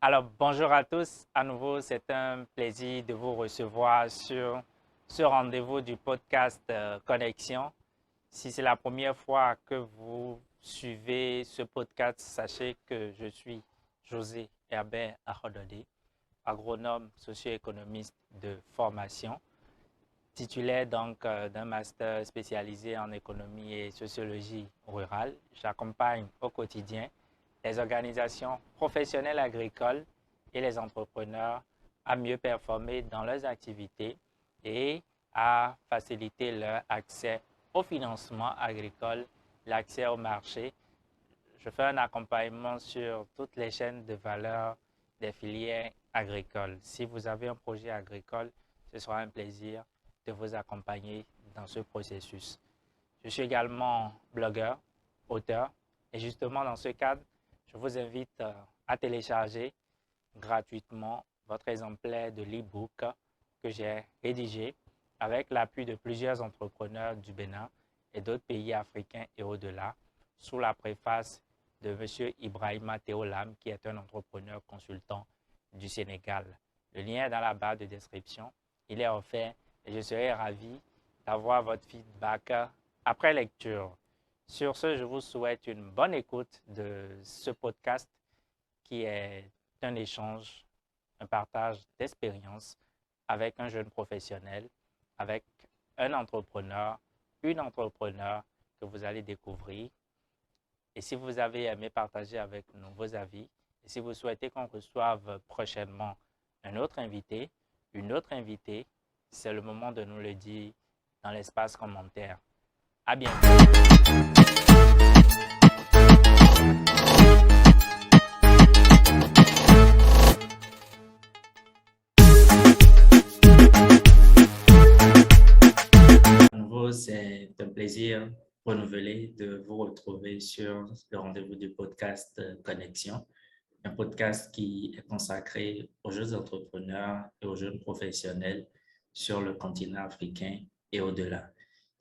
Alors, bonjour à tous. À nouveau, c'est un plaisir de vous recevoir sur ce rendez-vous du podcast Connexion. Si c'est la première fois que vous suivez ce podcast, sachez que je suis José Herbert Ahododé, agronome socio-économiste de formation, titulaire donc d'un master spécialisé en économie et sociologie rurale. J'accompagne au quotidien les organisations professionnelles agricoles et les entrepreneurs à mieux performer dans leurs activités et à faciliter leur accès au financement agricole, l'accès au marché. Je fais un accompagnement sur toutes les chaînes de valeur des filières agricoles. Si vous avez un projet agricole, ce sera un plaisir de vous accompagner dans ce processus. Je suis également blogueur, auteur, et justement dans ce cadre, je vous invite à télécharger gratuitement votre exemplaire de l'e-book que j'ai rédigé avec l'appui de plusieurs entrepreneurs du Bénin et d'autres pays africains et au-delà, sous la préface de M. Ibrahima Théolam, qui est un entrepreneur consultant du Sénégal. Le lien est dans la barre de description. Il est offert et je serai ravi d'avoir votre feedback après lecture. Sur ce, je vous souhaite une bonne écoute de ce podcast qui est un échange, un partage d'expériences avec un jeune professionnel, avec un entrepreneur, une entrepreneur que vous allez découvrir. Et si vous avez aimé partager avec nous vos avis, et si vous souhaitez qu'on reçoive prochainement un autre invité, une autre invitée, c'est le moment de nous le dire dans l'espace commentaire. À bientôt. À nouveau, c'est un plaisir renouvelé de vous retrouver sur le rendez-vous du podcast Connexion, un podcast qui est consacré aux jeunes entrepreneurs et aux jeunes professionnels sur le continent africain et au-delà.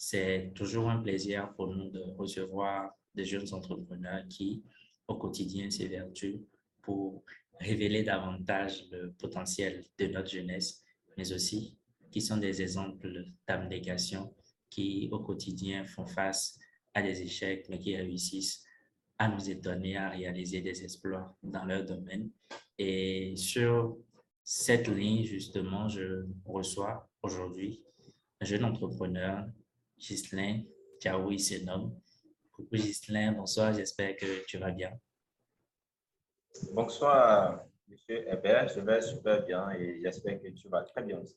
C'est toujours un plaisir pour nous de recevoir des jeunes entrepreneurs qui, au quotidien, s'évertuent pour révéler davantage le potentiel de notre jeunesse, mais aussi qui sont des exemples d'abnégation qui, au quotidien, font face à des échecs, mais qui réussissent à nous étonner, à réaliser des exploits dans leur domaine. Et sur cette ligne, justement, je reçois aujourd'hui un jeune entrepreneur, Ghislain Diaoui se nomme. Coucou Ghislain, bonsoir, j'espère que tu vas bien. Bonsoir, Monsieur Hébert. Je vais super bien et j'espère que tu vas très bien aussi.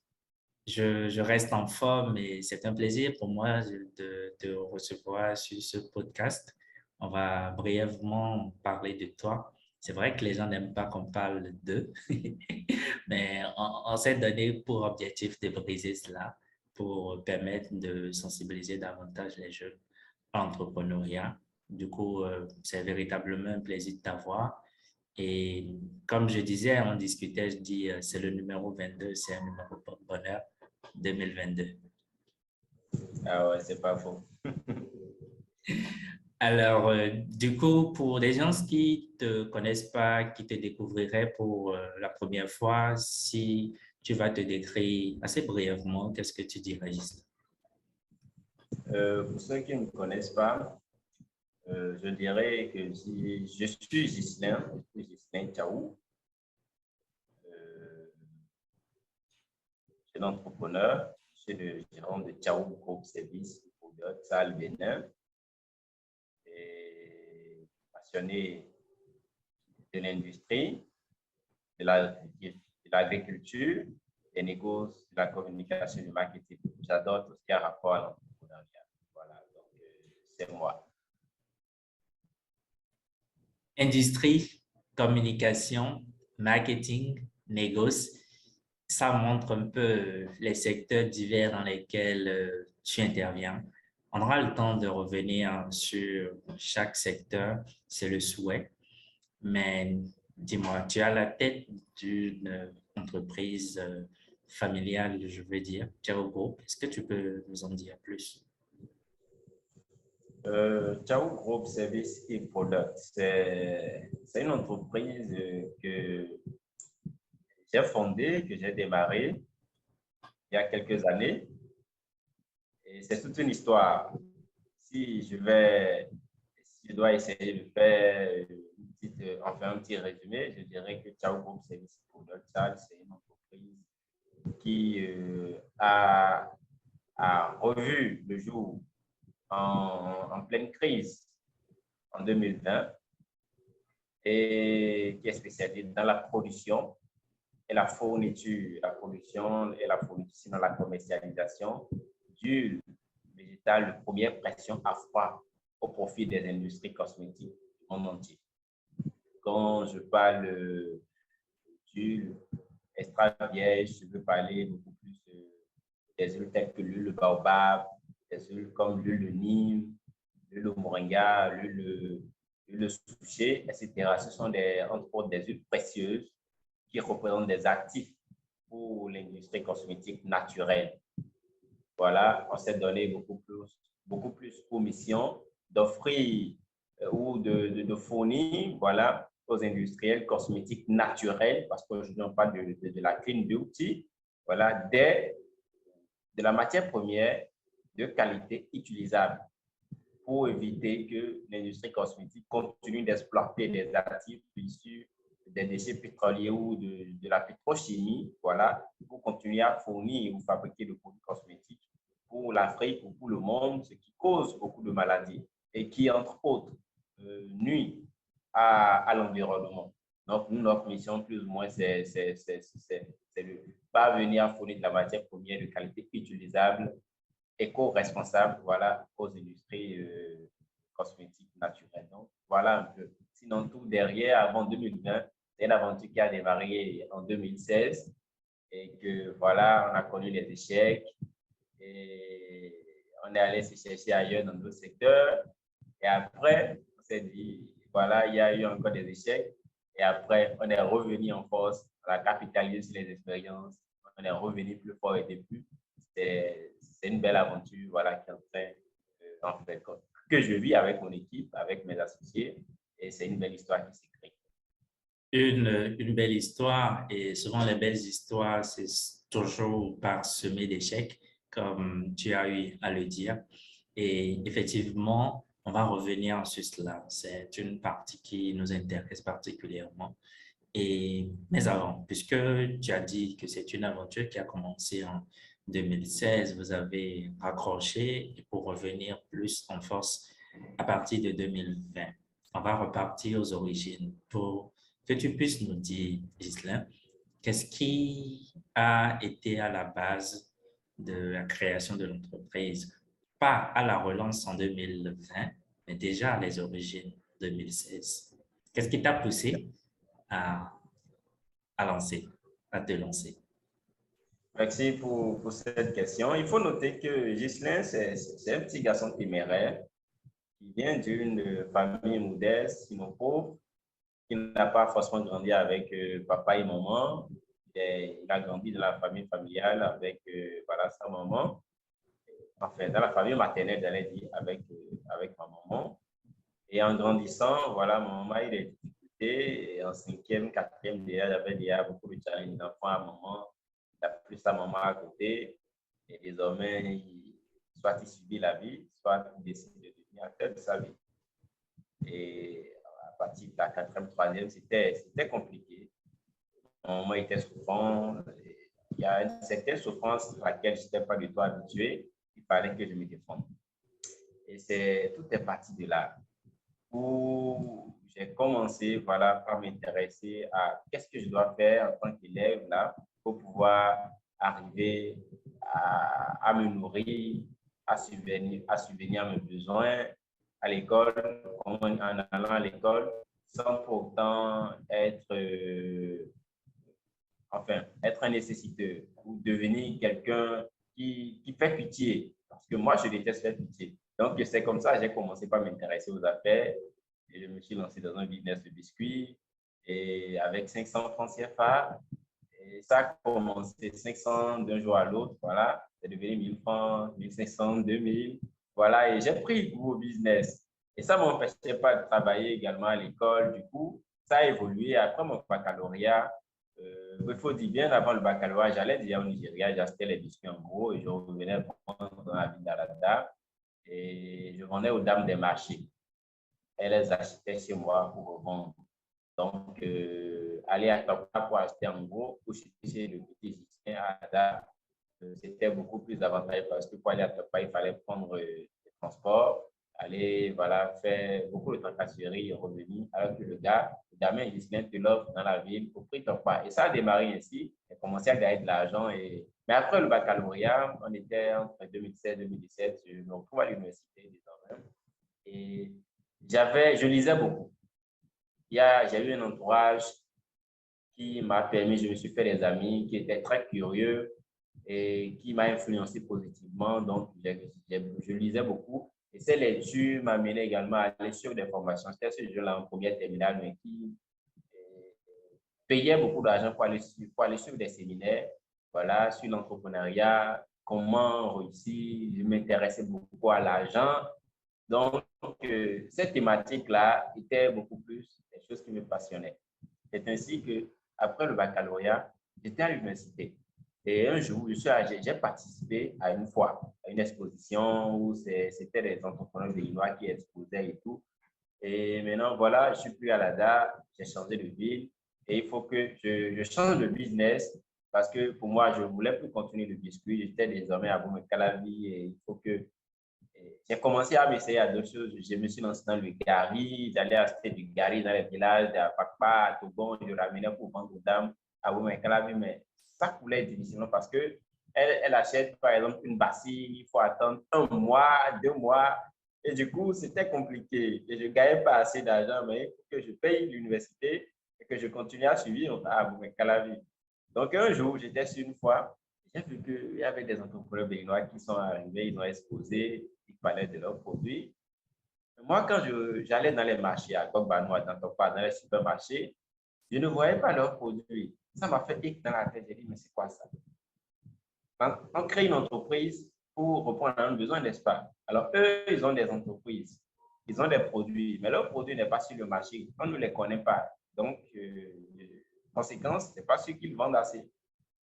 Je reste en forme et c'est un plaisir pour moi de te recevoir sur ce podcast. On va brièvement parler de toi. C'est vrai que les gens n'aiment pas qu'on parle d'eux, mais on s'est donné pour objectif de briser cela, pour permettre de sensibiliser davantage les jeunes à l'entrepreneuriat. Du coup, c'est véritablement un plaisir de t'avoir. Et comme je disais, on discutait, je dis, c'est le numéro 22, c'est un numéro bonheur 2022. Ah ouais, c'est pas faux. Alors, du coup, pour les gens qui ne te connaissent pas, qui te découvriraient pour la première fois, si tu vas te décrire assez brièvement, qu'est-ce que tu dirais, Gisèle? Pour ceux qui ne me connaissent pas, je dirais que si je suis Ghislain Tchaou, euh, je suis un entrepreneur, je suis le gérant de Tchaou Group Service pour le Salle Bénin et passionné de l'industrie, de l'agriculture, des négoces, de la communication, du marketing. J'adore tout ce qui a rapport à l'entrepreneuriat. Voilà, donc c'est moi. Industrie, communication, marketing, négoce, ça montre un peu les secteurs divers dans lesquels tu interviens. On aura le temps de revenir sur chaque secteur, c'est le souhait. Mais dis-moi, tu as la tête d'une entreprise familiale, je veux dire, Tiao Group. Est-ce que tu peux nous en dire plus? Ciao Group Service et Product, c'est une entreprise que j'ai fondé, que j'ai démarré il y a quelques années. Et c'est toute une histoire. Si je dois essayer de faire enfin un petit résumé, je dirais que Ciao Group Services Product, c'est une entreprise qui a revu le jour en pleine crise en 2020 et qui est spécialisée dans la production et la fourniture, sinon la commercialisation d'huile végétale de première pression à froid au profit des industries cosmétiques du monde entier. Quand je parle d'huile extra vierge, je veux parler beaucoup plus des huiles telles que l'huile de baobab, des huiles comme l'huile de Nîmes, l'huile de moringa, l'huile de souchet, etc. Ce sont entre autres des huiles précieuses qui représentent des actifs pour l'industrie cosmétique naturelle. Voilà, on s'est donné beaucoup plus pour mission d'offrir ou de fournir, voilà, aux industriels cosmétiques naturels, parce qu'aujourd'hui on parle de la clean beauty, voilà, de la matière première de qualité utilisable pour éviter que l'industrie cosmétique continue d'exploiter des actifs issus des déchets pétroliers ou de la pétrochimie, voilà, pour continuer à fournir ou fabriquer des produits cosmétiques pour l'Afrique ou pour le monde, ce qui cause beaucoup de maladies et qui, entre autres, nuit à l'environnement. Donc, nous, notre mission, plus ou moins, c'est de parvenir à fournir de la matière première de qualité utilisable, éco-responsable, voilà, aux industries cosmétiques naturelles. Donc, voilà un peu. Sinon, tout derrière, avant 2020, c'est une aventure qui a démarré en 2016 et que, voilà, on a connu les échecs et on est allé se chercher ailleurs dans d'autres secteurs. Et après, on s'est dit, voilà, il y a eu encore des échecs. Et après, on est revenu en force, on a capitalisé sur les expériences, on est revenu plus fort et depuis. C'est une belle aventure, voilà, qui est en fait, que je vis avec mon équipe, avec mes associés. Et c'est une belle histoire qui s'écrit. Une belle histoire, et souvent les belles histoires, c'est toujours parsemé d'échecs, comme tu as eu à le dire. Et effectivement, on va revenir sur cela. C'est une partie qui nous intéresse particulièrement. Mais avant, puisque tu as dit que c'est une aventure qui a commencé en 2016, vous avez raccroché pour revenir plus en force à partir de 2020. On va repartir aux origines pour que tu puisses nous dire, Ghislain, qu'est-ce qui a été à la base de la création de l'entreprise? Pas à la relance en 2020, mais déjà à les origines 2016. Qu'est-ce qui t'a poussé à te lancer? Merci pour cette question. Il faut noter que Ghislain, c'est un petit garçon téméraire qui vient d'une famille modeste, sinon pauvre, qui n'a pas forcément grandi avec papa et maman. Il a grandi dans la famille familiale avec voilà, sa maman. Enfin, dans la famille maternelle, j'allais dire, avec ma maman. Et en grandissant, voilà, ma maman a eu des difficultés. Et en cinquième, quatrième, déjà, j'avais déjà beaucoup de challenges d'enfants à maman. Il a plus sa maman à côté. Et désormais, soit il subit la vie, soit il décide de devenir acteur de sa vie. Et à partir de la quatrième, troisième, c'était compliqué. Mon maman était souffrant. Il y a une certaine souffrance à laquelle je n'étais pas du tout habitué. Il fallait que je me défende. Et tout est parti de là où j'ai commencé, voilà, par m'intéresser à qu'est-ce que je dois faire en tant qu'élève là pour pouvoir arriver à me nourrir, à subvenir à mes besoins à l'école, en allant à l'école, sans pour autant être, être un nécessiteux ou devenir quelqu'un qui fait pitié. Parce que moi, je déteste faire pitié. Donc, c'est comme ça que j'ai commencé par m'intéresser aux affaires et je me suis lancé dans un business de biscuits et avec 500 francs CFA. Et ça a commencé 500 d'un jour à l'autre, voilà. C'est devenu 1000 francs, 1500, 2000. Voilà, et j'ai pris goût au business. Et ça ne m'empêchait pas de travailler également à l'école. Du coup, ça a évolué. Après mon baccalauréat, Il faut dire bien avant le baccalauréat, j'allais déjà au Nigeria, j'achetais les biscuits en gros et je revenais prendre dans la ville d'Alada et je vendais aux dames des marchés. Elles les achetaient chez moi pour revendre. Donc, aller à Tokpa pour acheter en gros, ou chez le petit Justin à Ada, c'était beaucoup plus avantageux parce que pour aller à Tokpa, il fallait prendre le transport, aller voilà, faire beaucoup de tracasseries et revenir, alors que le gamin Justin te l'offre dans la ville au prix Tokpa. Et ça a démarré ainsi, j'ai commencé à gagner de l'argent. Mais après le baccalauréat, on était entre 2016 et 2017, je me retrouve à l'université désormais. Et je lisais beaucoup. J'ai eu un entourage qui m'a permis, je me suis fait des amis qui étaient très curieux et qui m'a influencé positivement. Donc, je lisais beaucoup. Et ces lectures m'amenaient également à aller sur des formations. C'était ce jeu-là en première terminale, mais qui payait beaucoup d'argent pour aller sur des séminaires, voilà, sur l'entrepreneuriat, comment réussir. Je m'intéressais beaucoup à l'argent. Donc, cette thématique-là était beaucoup plus des choses qui me passionnaient. C'est ainsi que, après le baccalauréat, j'étais à l'université. Et un jour, j'ai participé à une fois, à une exposition où c'était des entrepreneurs béninois qui exposaient et tout. Et maintenant, voilà, je suis plus à l'ADA, j'ai changé de ville et il faut que je change de business parce que pour moi, je ne voulais plus continuer le biscuit. J'étais désormais à Boumé-Calavi et il faut que j'ai commencé à m'essayer à d'autres choses. Je me suis lancé dans le gari. J'allais acheter du gari dans les villages, à Pakpa, à Togon. Je ramenais pour vendre aux dames à Women-Calavi. Mais ça coulait difficilement parce que elle achète, par exemple, une bassine. Il faut attendre 1 mois, 2 mois. Et du coup, c'était compliqué. Et je ne gagnais pas assez d'argent, mais il faut que je paye l'université et que je continue à suivre à Women-Calavi. Donc, un jour, j'étais sur une fois. J'ai vu qu'il y avait des entrepreneurs béninois qui sont arrivés, ils ont exposé, ils parlaient de leurs produits. Moi, quand j'allais dans les marchés, à Gogbanois, dans les supermarchés, je ne voyais pas leurs produits. Ça m'a fait hic dans la tête. J'ai dit, mais c'est quoi ça? On crée une entreprise pour répondre à un besoin, n'est-ce pas? Alors, eux, ils ont des entreprises, ils ont des produits, mais leurs produits n'est pas sur le marché. On ne les connaît pas. Donc, conséquence, ce n'est pas sûr qu'ils vendent assez.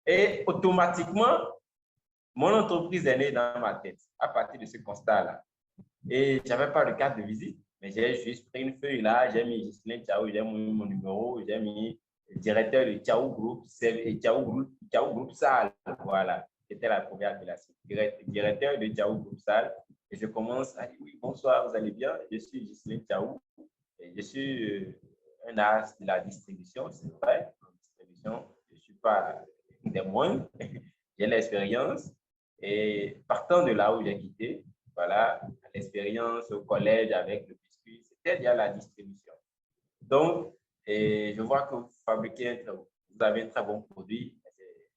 Et automatiquement, mon entreprise est née dans ma tête à partir de ce constat-là. Et je n'avais pas de carte de visite, mais j'ai juste pris une feuille là, j'ai mis Ghislain Thiaou, j'ai mis mon numéro, j'ai mis le directeur de Thiaou Group, Thiaou Group Salle. Voilà, c'était la première appellation. Directeur de Thiaou Group Salle. Et je commence à dire, oui, bonsoir, vous allez bien? Je suis Ghislain Thiaou. Et je suis un as de la distribution, c'est vrai. En distribution, je ne suis pas des moindres. J'ai l'expérience. Et partant de là où j'ai quitté, voilà, l'expérience au collège avec le biscuit, c'était déjà la distribution. Donc, je vois que vous fabriquez, vous avez un très bon produit,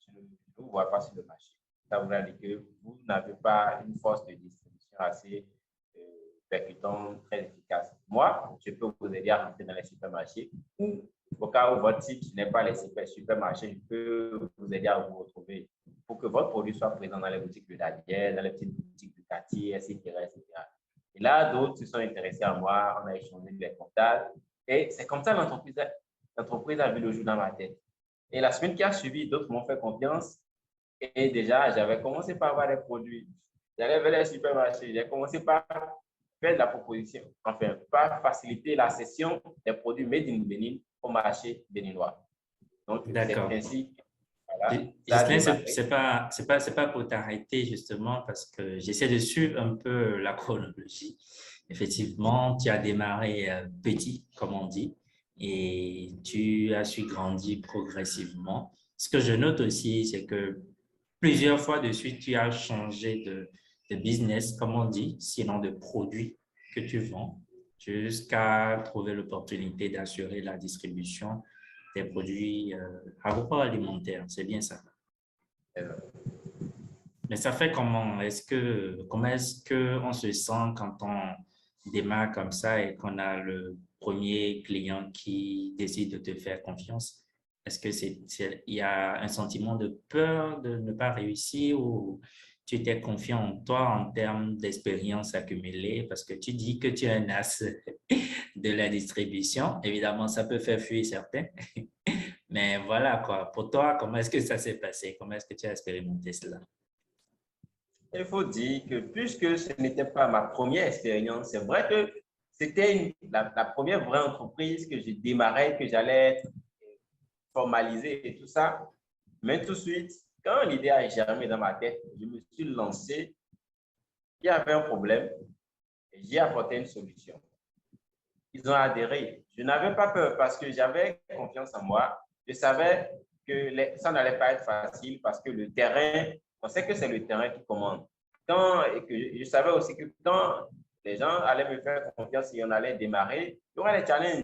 je ne vous vois pas sur le marché. Ça voudrait dire que vous n'avez pas une force de distribution assez percutante, très efficace. Moi, je peux vous aider à rentrer dans les supermarchés ou au cas où votre type n'est pas les supermarchés, je peux vous aider à vous retrouver pour que votre produit soit présent dans les boutiques de Dadier, dans les petites boutiques du quartier, etc., etc. Et là, d'autres se sont intéressés à moi, on a échangé des contacts. Et c'est comme ça l'entreprise a vu le jour dans ma tête. Et la semaine qui a suivi, d'autres m'ont fait confiance. Et déjà, j'avais commencé par avoir des produits. J'allais vers les supermarchés. J'ai commencé par faire de la proposition, enfin, par faciliter la cession des produits made in Bénin au marché béninois. Donc, c'est ainsi. Voilà, Ghislain, c'est pas pour t'arrêter justement parce que j'essaie de suivre un peu la chronologie. Effectivement, tu as démarré petit, comme on dit, et tu as su grandir progressivement. Ce que je note aussi, c'est que plusieurs fois de suite, tu as changé de business, comme on dit, sinon de produit que tu vends, jusqu'à trouver l'opportunité d'assurer la distribution des produits agroalimentaires. C'est bien ça. Mais ça fait comment? Comment est-ce qu'on se sent quand on démarre comme ça et qu'on a le premier client qui décide de te faire confiance? Est-ce il y a un sentiment de peur de ne pas réussir ou tu étais confiant en toi en termes d'expérience accumulée? Parce que tu dis que tu es un as de la distribution. Évidemment, ça peut faire fuir certains. Mais voilà quoi, pour toi, comment est-ce que ça s'est passé? Comment est-ce que tu as expérimenté cela? Il faut dire que puisque ce n'était pas ma première expérience, c'est vrai que c'était la première vraie entreprise que je démarrais, que j'allais être formalisé et tout ça. Mais tout de suite, quand l'idée a germé dans ma tête, je me suis lancé. Il y avait un problème et j'ai apporté une solution. Ils ont adhéré. Je n'avais pas peur parce que j'avais confiance en moi. Je savais que ça n'allait pas être facile parce que le terrain, on sait que c'est le terrain qui commande. Et que je savais aussi que quand les gens allaient me faire confiance et on allait démarrer, il y aurait des challenges.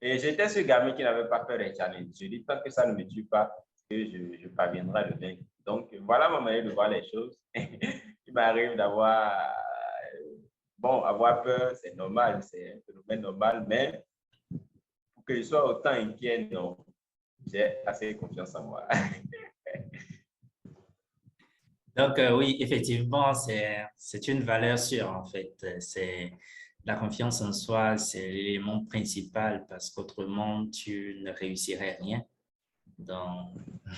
Et j'étais ce gamin qui n'avait pas peur des challenges. Je dis, tant que ça ne me tue pas, que je parviendrai à le vaincre. Donc, voilà ma manière de voir les choses. Il m'arrive d'avoir, bon, avoir peur, c'est normal, c'est un phénomène normal, mais pour que je sois autant inquiet, non, j'ai assez confiance en moi. Donc, oui, effectivement, c'est une valeur sûre, en fait. C'est la confiance en soi, c'est l'élément principal parce qu'autrement, tu ne réussirais rien dans,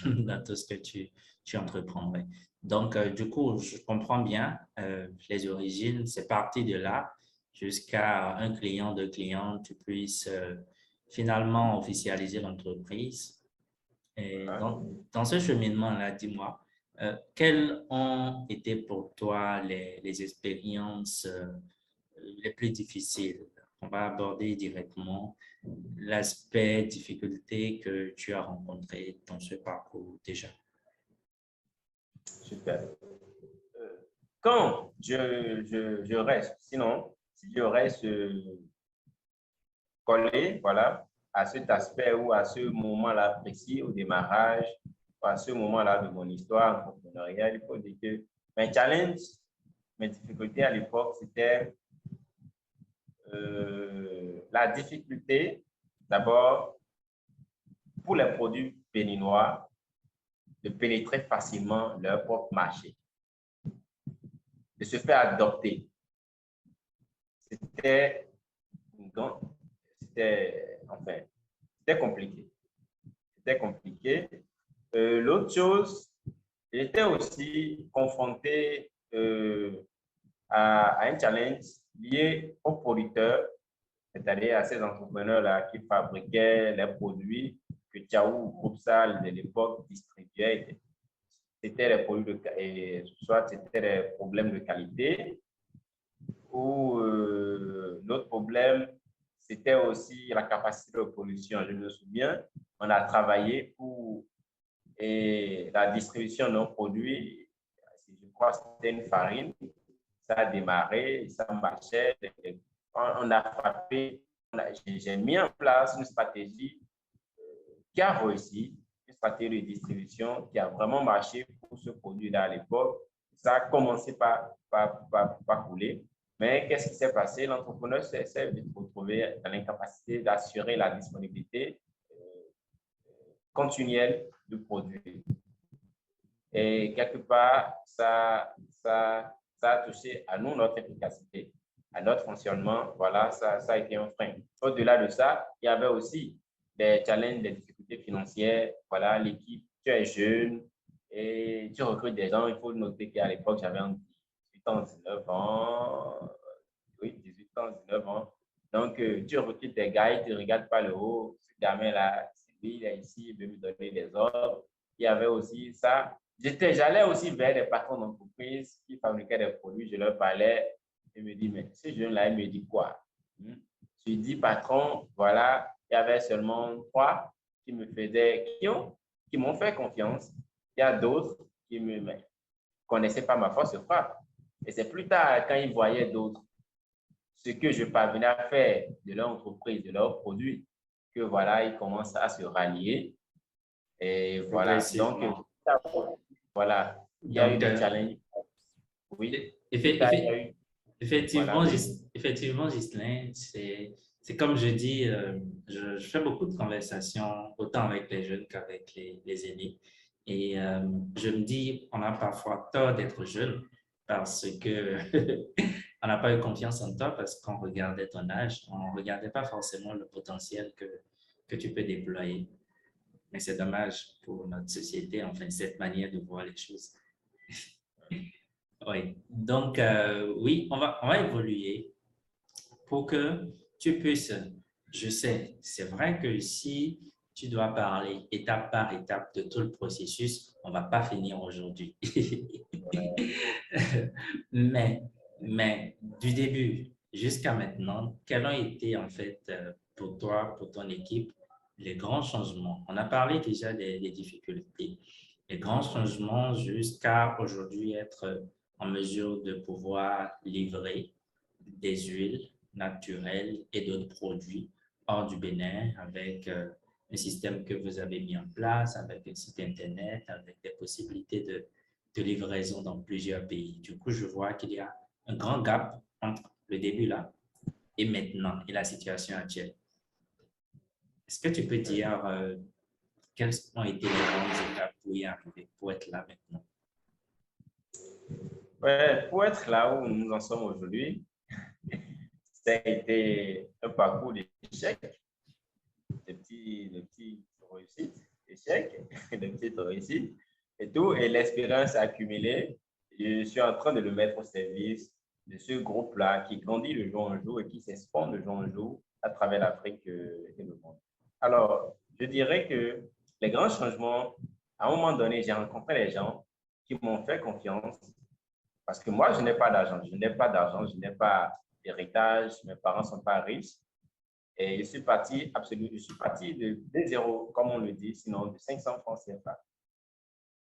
dans tout ce que tu entreprendrais. Donc, du coup, je comprends bien les origines. C'est parti de là jusqu'à un client, deux clients, tu puisses finalement officialiser l'entreprise. Et dans ce cheminement-là, dis-moi, quelles ont été pour toi les expériences les plus difficiles? On va aborder directement l'aspect difficulté que tu as rencontré dans ce parcours déjà. Super. Quand je reste, sinon, si je reste collé, voilà, à cet aspect ou à ce moment-là précis, au démarrage, à ce moment-là de mon histoire entrepreneuriale, il faut dire que mes challenges, mes difficultés à l'époque, c'était la difficulté, d'abord, pour les produits béninois, de pénétrer facilement leur propre marché, de se faire adopter. C'était enfin, c'était compliqué. C'était compliqué. L'autre chose, j'étais aussi confronté à un challenge lié aux producteurs, c'est-à-dire à ces entrepreneurs-là qui fabriquaient les produits que Tiaou, Groupe Sal de l'époque distribuait. C'était les produits soit c'était des problèmes de qualité, ou l'autre problème, c'était aussi la capacité de production. Je me souviens, on a travaillé pour la distribution de nos produits. Je crois que c'était une farine. Ça a démarré, ça marchait. On a frappé. J'ai mis en place une stratégie qui a réussi, une stratégie de distribution qui a vraiment marché pour ce produit-là à l'époque. Ça a commencé par couler. Mais qu'est-ce qui s'est passé? L'entrepreneur s'est retrouvé dans l'incapacité d'assurer la disponibilité continuelle du produit. Et quelque part, ça a touché à nous, notre efficacité, à notre fonctionnement. Voilà, ça a été un frein. Au-delà de ça, il y avait aussi des challenges, des difficultés financières. Voilà, l'équipe, tu es jeune et tu recrutes des gens. Il faut noter qu'à l'époque, j'avais 18 ans, 19 ans. Oui, 18 ans, 19 ans. Donc, tu recrutes des gars, ils ne te regardent pas le haut. Ce gamin-là, lui, il est ici, il veut me donner des ordres. Il y avait aussi ça. J'allais aussi vers des patrons d'entreprise qui fabriquaient des produits. Je leur parlais. Ils me disent, mais ce jeune-là, il me dit quoi? Je dis, patron, voilà, il y avait seulement 3 qui me faisaient, qui m'ont fait confiance. Il y a d'autres qui ne connaissaient pas ma force de frappe. Et c'est plus tard, quand ils voyaient d'autres, ce que je parvenais à faire de leur entreprise, de leurs produits, que voilà, ils commencent à se rallier. Et voilà. Donc, voilà, il y a eu des challenges. Oui. Effectivement, effectivement, Ghislain, c'est comme je dis, je fais beaucoup de conversations, autant avec les jeunes qu'avec les aînés. Et je me dis, on a parfois tort d'être jeune parce que on n'a pas eu confiance en toi parce qu'on regardait ton âge, on ne regardait pas forcément le potentiel que tu peux déployer. Mais c'est dommage pour notre société, enfin, cette manière de voir les choses. Oui, donc oui, on va évoluer pour que tu puisses, je sais, c'est vrai que si tu dois parler étape par étape de tout le processus, on ne va pas finir aujourd'hui. mais, mais du début jusqu'à maintenant, quels ont été en fait pour toi, pour ton équipe, les grands changements? On a parlé déjà des difficultés, les grands changements jusqu'à aujourd'hui être en mesure de pouvoir livrer des huiles naturelles et d'autres produits hors du Bénin avec un système que vous avez mis en place, avec un site Internet, avec des possibilités de livraison dans plusieurs pays. Du coup, je vois qu'il y a un grand gap entre le début là et maintenant et la situation actuelle. Est-ce que tu peux dire quelles ont été les grandes étapes pour y arriver, pour être là maintenant? Ouais, pour être là où nous en sommes aujourd'hui, ça a été un parcours d'échecs, de petites réussites, échecs, de petites réussites et tout. Et l'expérience accumulée, je suis en train de le mettre au service de ce groupe-là qui grandit de jour en jour et qui s'expand de jour en jour à travers l'Afrique et le monde. Alors, je dirais que les grands changements, à un moment donné, j'ai rencontré les gens qui m'ont fait confiance parce que moi, je n'ai pas d'argent, je n'ai pas d'héritage, mes parents ne sont pas riches. Et je suis parti de zéro, comme on le dit, sinon de 500 francs CFA.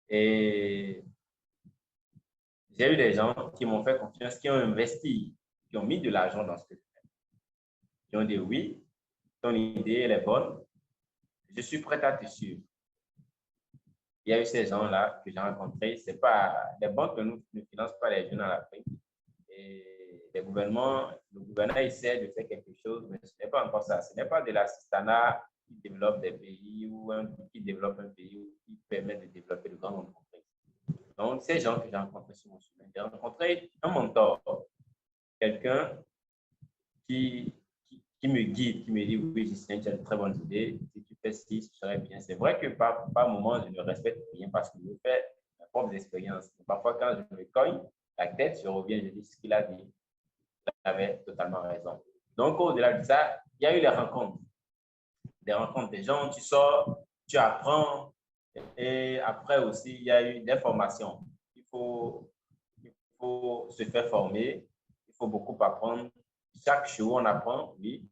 Et j'ai eu des gens qui m'ont fait confiance, qui ont investi, qui ont mis de l'argent dans ce que je fais. Qui ont dit oui, ton idée, elle est bonne, je suis prêt à te suivre. Il y a eu ces gens-là que j'ai rencontrés. C'est pas, les banques ne financent pas les jeunes en Afrique. Et le gouvernement essaie de faire quelque chose, mais ce n'est pas encore ça. Ce n'est pas de l'assistanat qui développe des pays ou qui développe un pays ou qui permet de développer de grandes entreprises. Donc, ces gens que j'ai rencontrés sur mon chemin, j'ai rencontré un mentor, quelqu'un qui, qui me guide, qui me dit oui, Justin, tu as de très bonnes idées. Si tu fais ci, ce serait bien. C'est vrai que par moment, je ne respecte rien parce que je fais mes propres expériences. Parfois, quand je me cogne la tête, je reviens, je dis ce qu'il a dit. Il avait totalement raison. Donc, au-delà de ça, il y a eu les rencontres. Des rencontres des gens, tu sors, tu apprends. Et après aussi, il y a eu des formations. Il faut se faire former. Il faut beaucoup apprendre. Chaque jour, on apprend, oui.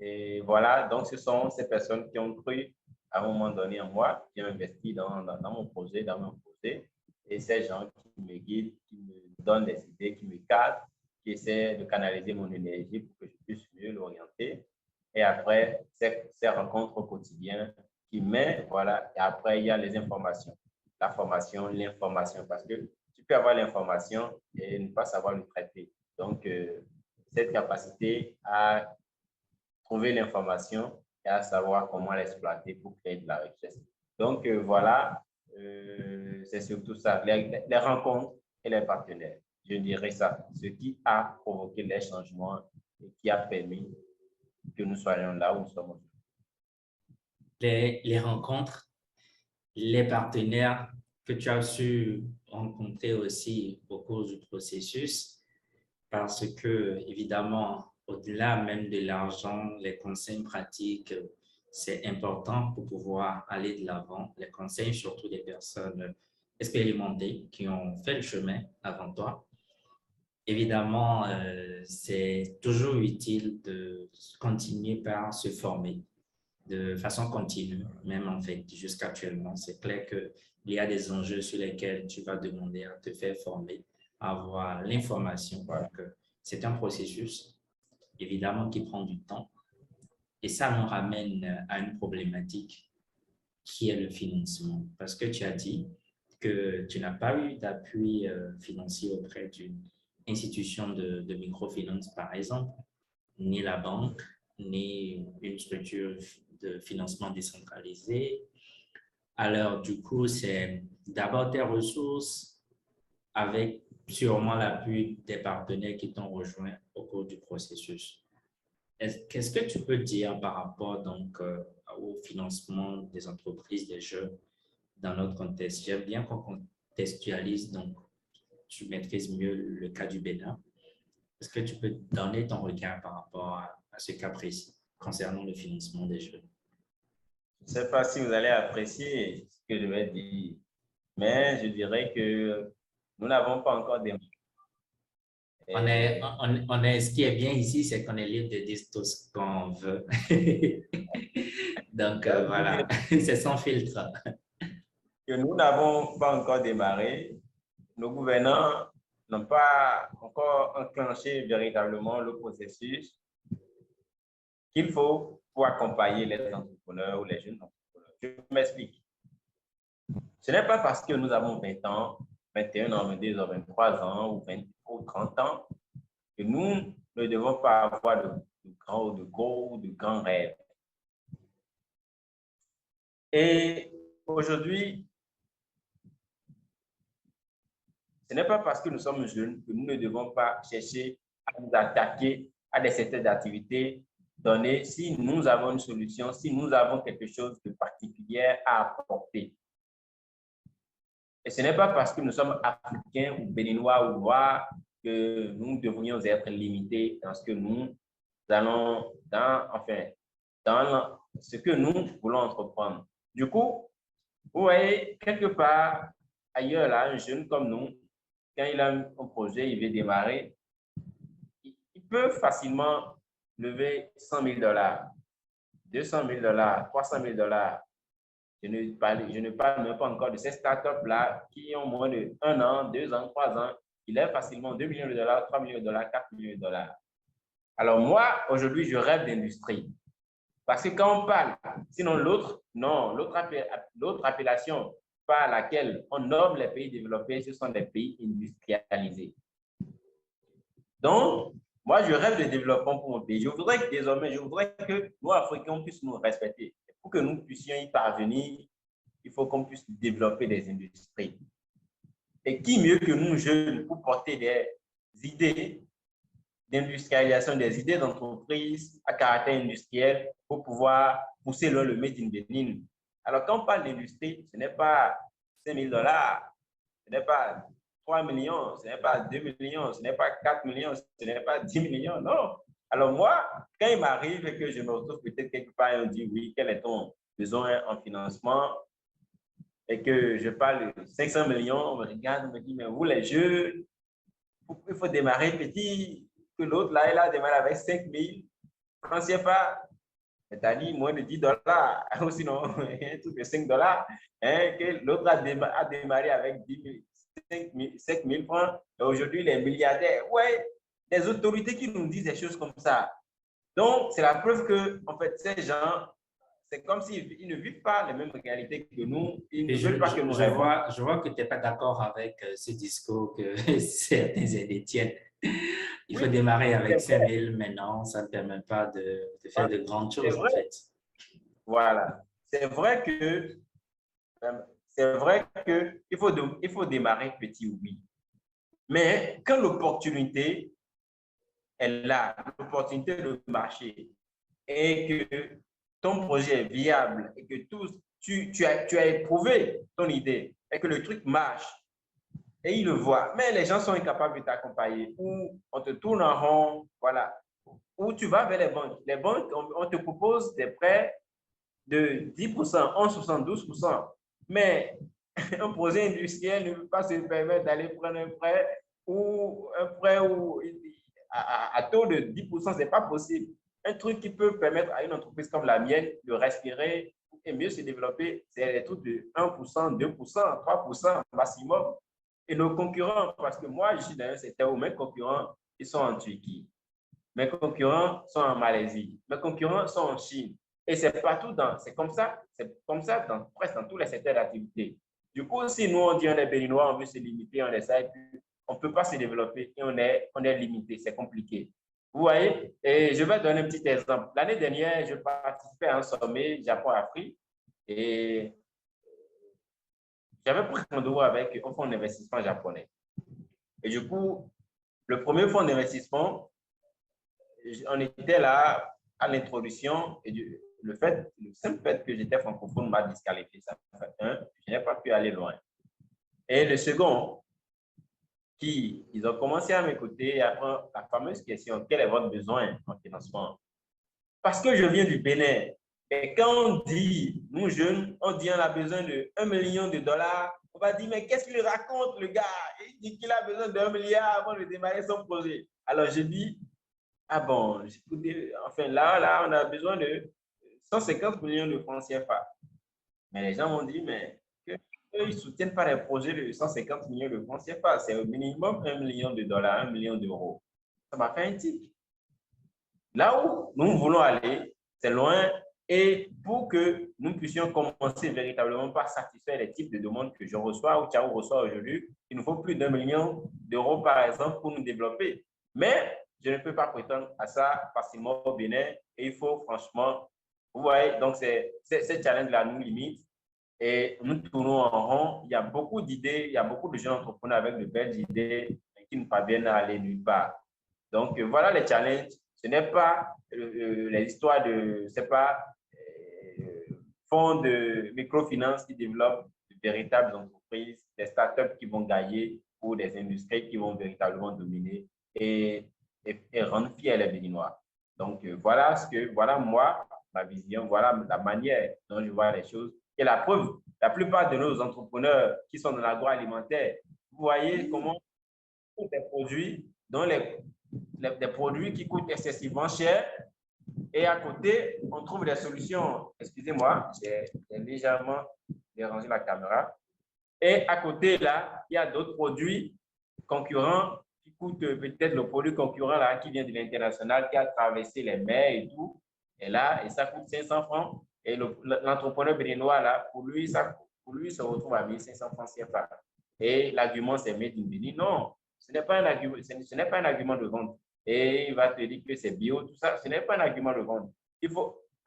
Et voilà, donc ce sont ces personnes qui ont cru à un moment donné en moi, qui ont investi dans mon projet, dans mon projet. Et ces gens qui me guident, qui me donnent des idées, qui me cadrent, qui essaient de canaliser mon énergie pour que je puisse mieux l'orienter. Et après, ces rencontres au quotidien qui mènent, voilà. Et après, il y a les informations. La formation, l'information, parce que tu peux avoir l'information et ne pas savoir le traiter. Donc, cette capacité à trouver l'information et à savoir comment l'exploiter pour créer de la richesse. Donc, voilà, c'est surtout ça, les rencontres et les partenaires. Je dirais ça, ce qui a provoqué les changements et qui a permis que nous soyons là où nous sommes aujourd'hui. Les rencontres, les partenaires que tu as su rencontrer aussi au cours du processus, parce que, évidemment, au-delà même de l'argent, les conseils pratiques, c'est important pour pouvoir aller de l'avant. Les conseils, surtout des personnes expérimentées qui ont fait le chemin avant toi. Évidemment, c'est toujours utile de continuer par se former de façon continue, même en fait, jusqu'actuellement. C'est clair qu'il y a des enjeux sur lesquels tu vas demander à te faire former, à avoir l'information. Voilà. Donc, c'est un processus, évidemment, qui prend du temps. Et ça nous ramène à une problématique qui est le financement. Parce que tu as dit que tu n'as pas eu d'appui financier auprès d'une institution de microfinance, par exemple, ni la banque, ni une structure de financement décentralisé. Alors, du coup, c'est d'abord tes ressources avec sûrement l'appui des partenaires qui t'ont rejoint au cours du processus. Qu'est-ce que tu peux dire par rapport donc, au financement des entreprises, des jeunes dans notre contexte? J'aime bien qu'on contextualise, donc tu maîtrises mieux le cas du Bénin. Est-ce que tu peux donner ton regard par rapport à ce cas précis concernant le financement des jeunes? Je ne sais pas si vous allez apprécier ce que je vais dire, mais je dirais que nous n'avons pas encore démarré. Ce qui est bien ici, c'est qu'on est libre de dire tout ce qu'on veut. Donc, voilà, c'est sans filtre. Que nous n'avons pas encore démarré. Nos gouvernants n'ont pas encore enclenché véritablement le processus qu'il faut pour accompagner les entrepreneurs ou les jeunes entrepreneurs. Je m'explique. Ce n'est pas parce que nous avons 20 ans, 21 ans, 22 ans, 23 ans ou 20 ou 30 ans que nous ne devons pas avoir de gros ou de grands rêves. Et aujourd'hui, ce n'est pas parce que nous sommes jeunes que nous ne devons pas chercher à nous attaquer à des secteurs d'activité donnés si nous avons une solution, si nous avons quelque chose de particulier à apporter. Et ce n'est pas parce que nous sommes africains ou béninois ou noirs que nous devrions être limités dans ce que nous allons, dans ce que nous voulons entreprendre. Du coup, vous voyez, quelque part ailleurs, là, un jeune comme nous, quand il a un projet, il veut démarrer, il peut facilement lever 100 000 $, 200 000 $, 300 000 $. Je ne parle même pas encore de ces startups-là qui ont moins de 1 an, 2 ans, 3 ans, qui lèvent facilement 2 millions de dollars, 3 millions de dollars, 4 millions de dollars. Alors moi, aujourd'hui, je rêve d'industrie. Parce que quand on parle, sinon l'autre appellation par laquelle on nomme les pays développés, ce sont des pays industrialisés. Donc, moi, je rêve de développement pour mon pays. Je voudrais que nous, Africains, puissions nous respecter. Pour que nous puissions y parvenir, il faut qu'on puisse développer des industries. Et qui mieux que nous, jeunes, pour porter des idées d'industrialisation, des idées d'entreprise à caractère industriel pour pouvoir pousser le Made in Benin. Alors, quand on parle d'industrie, ce n'est pas 5 000 $, ce n'est pas 3 millions, ce n'est pas 2 millions, ce n'est pas 4 millions, ce n'est pas 10 millions, non. Alors moi, quand il m'arrive et que je me retrouve peut-être quelque part et on dit oui, quel est ton besoin en financement et que je parle de 500 millions, on me regarde, on me dit, mais vous les jeunes, il faut démarrer petit, que l'autre là, il a démarré avec 5 000 francs CFA, c'est-à-dire moins de 10 $, ou sinon un truc de 5 $, hein, que l'autre a démarré avec 5 000 francs, et aujourd'hui, les milliardaires. Ouais, des autorités qui nous disent des choses comme ça. Donc, c'est la preuve que, en fait, ces gens, c'est comme s'ils ne vivent pas les mêmes réalités que nous. Ils ne veulent pas que nous rêvons. Je vois que tu n'es pas d'accord avec ce discours que certains détiennent. Il faut démarrer avec 5 000 maintenant, ça ne permet pas de faire de grandes choses, en fait. Voilà. C'est vrai que il faut démarrer petit, oui. Mais quand l'opportunité est là, l'opportunité de marcher, et que ton projet est viable, et que tu as éprouvé ton idée, et que le truc marche, et ils le voient, mais les gens sont incapables de t'accompagner, ou on te tourne en rond, voilà, ou tu vas vers les banques. Les banques, on te propose des prêts de 10%, 11%, 12%. Mais un projet industriel ne peut pas se permettre d'aller prendre un prêt à taux de 10%, ce n'est pas possible. Un truc qui peut permettre à une entreprise comme la mienne de respirer et mieux se développer, c'est les trucs de 1%, 2%, 3% maximum. Et nos concurrents, parce que moi, je suis dans un secteur où mes concurrents, ils sont en Turquie. Mes concurrents sont en Malaisie. Mes concurrents sont en Chine. Et c'est partout c'est comme ça presque dans tous les secteurs d'activité. Du coup, si nous, on dit on est béninois, on veut se limiter, on essaie, on ne peut pas se développer et on est limité, c'est compliqué. Vous voyez? Et je vais donner un petit exemple. L'année dernière, je participais à un sommet Japon-Afrique et j'avais pris rendez-vous avec un fonds d'investissement japonais. Et du coup, le premier fonds d'investissement, on était là à l'introduction et le simple fait que j'étais francophone m'a disqualifié. Ça fait un, je n'ai pas pu aller loin. Et le second, ils ont commencé à m'écouter et après la fameuse question, quel est votre besoin en financement? Parce que je viens du Bénin. Et quand on dit, nous jeunes, on dit on a besoin de 1 million de dollars, on va dire, mais qu'est-ce qu'il raconte le gars? Il dit qu'il a besoin d'1 milliard avant de démarrer son projet. Alors je dis, ah bon, enfin là, on a besoin de 150 millions de francs CFA. Mais les gens m'ont dit, mais eux, ils ne soutiennent pas les projets de 150 millions de francs CFA. C'est au minimum 1 million de dollars, 1 million d'euros. Ça m'a fait un tic. Là où nous voulons aller, c'est loin. Et pour que nous puissions commencer véritablement par satisfaire les types de demandes que je reçois ou Thiago reçoit aujourd'hui, il nous faut plus d'1 million d'euros, par exemple, pour nous développer. Mais je ne peux pas prétendre à ça facilement au Bénin. Et il faut franchement, vous voyez, donc ces challenges-là nous limitent. Et nous tournons en rond. Il y a beaucoup d'idées, il y a beaucoup de jeunes entrepreneurs avec de belles idées qui ne parviennent à aller nulle part. Donc, voilà les challenges. Ce n'est pas les histoires de, c'est pas fonds de microfinance qui développent de véritables entreprises, des startups qui vont gagner ou des industries qui vont véritablement dominer et rendre fiers les Béninois. Donc, voilà moi, ma vision, voilà la manière dont je vois les choses. Et la preuve, la plupart de nos entrepreneurs qui sont dans l'agroalimentaire, vous voyez comment des produits dont des produits qui coûtent excessivement cher et à côté, on trouve des solutions. Excusez-moi, j'ai légèrement dérangé la caméra. Et à côté, là, il y a d'autres produits concurrents qui coûtent peut-être le produit concurrent là, qui vient de l'international, qui a traversé les mers et tout. Et là, ça coûte 500 francs. Et l'entrepreneur béninois, là, pour lui, ça retrouve à 1500 francs CFA. Et l'argument, c'est Made in Bénin. Non, ce n'est pas un argument de vente. Et il va te dire que c'est bio, tout ça. Ce n'est pas un argument de vente.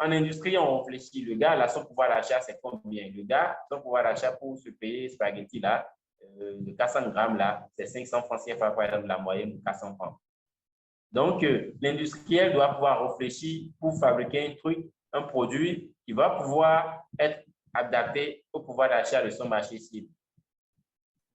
En industrie, on réfléchit. Le gars, là, son pouvoir d'achat, c'est combien? Le gars, son pouvoir d'achat pour se payer spaghetti, là, de 400 grammes, là, c'est 500 francs CFA, par exemple, la moyenne de 400 francs. Donc, l'industriel doit pouvoir réfléchir pour fabriquer un truc, un produit qui va pouvoir être adapté au pouvoir d'achat de son marché cible.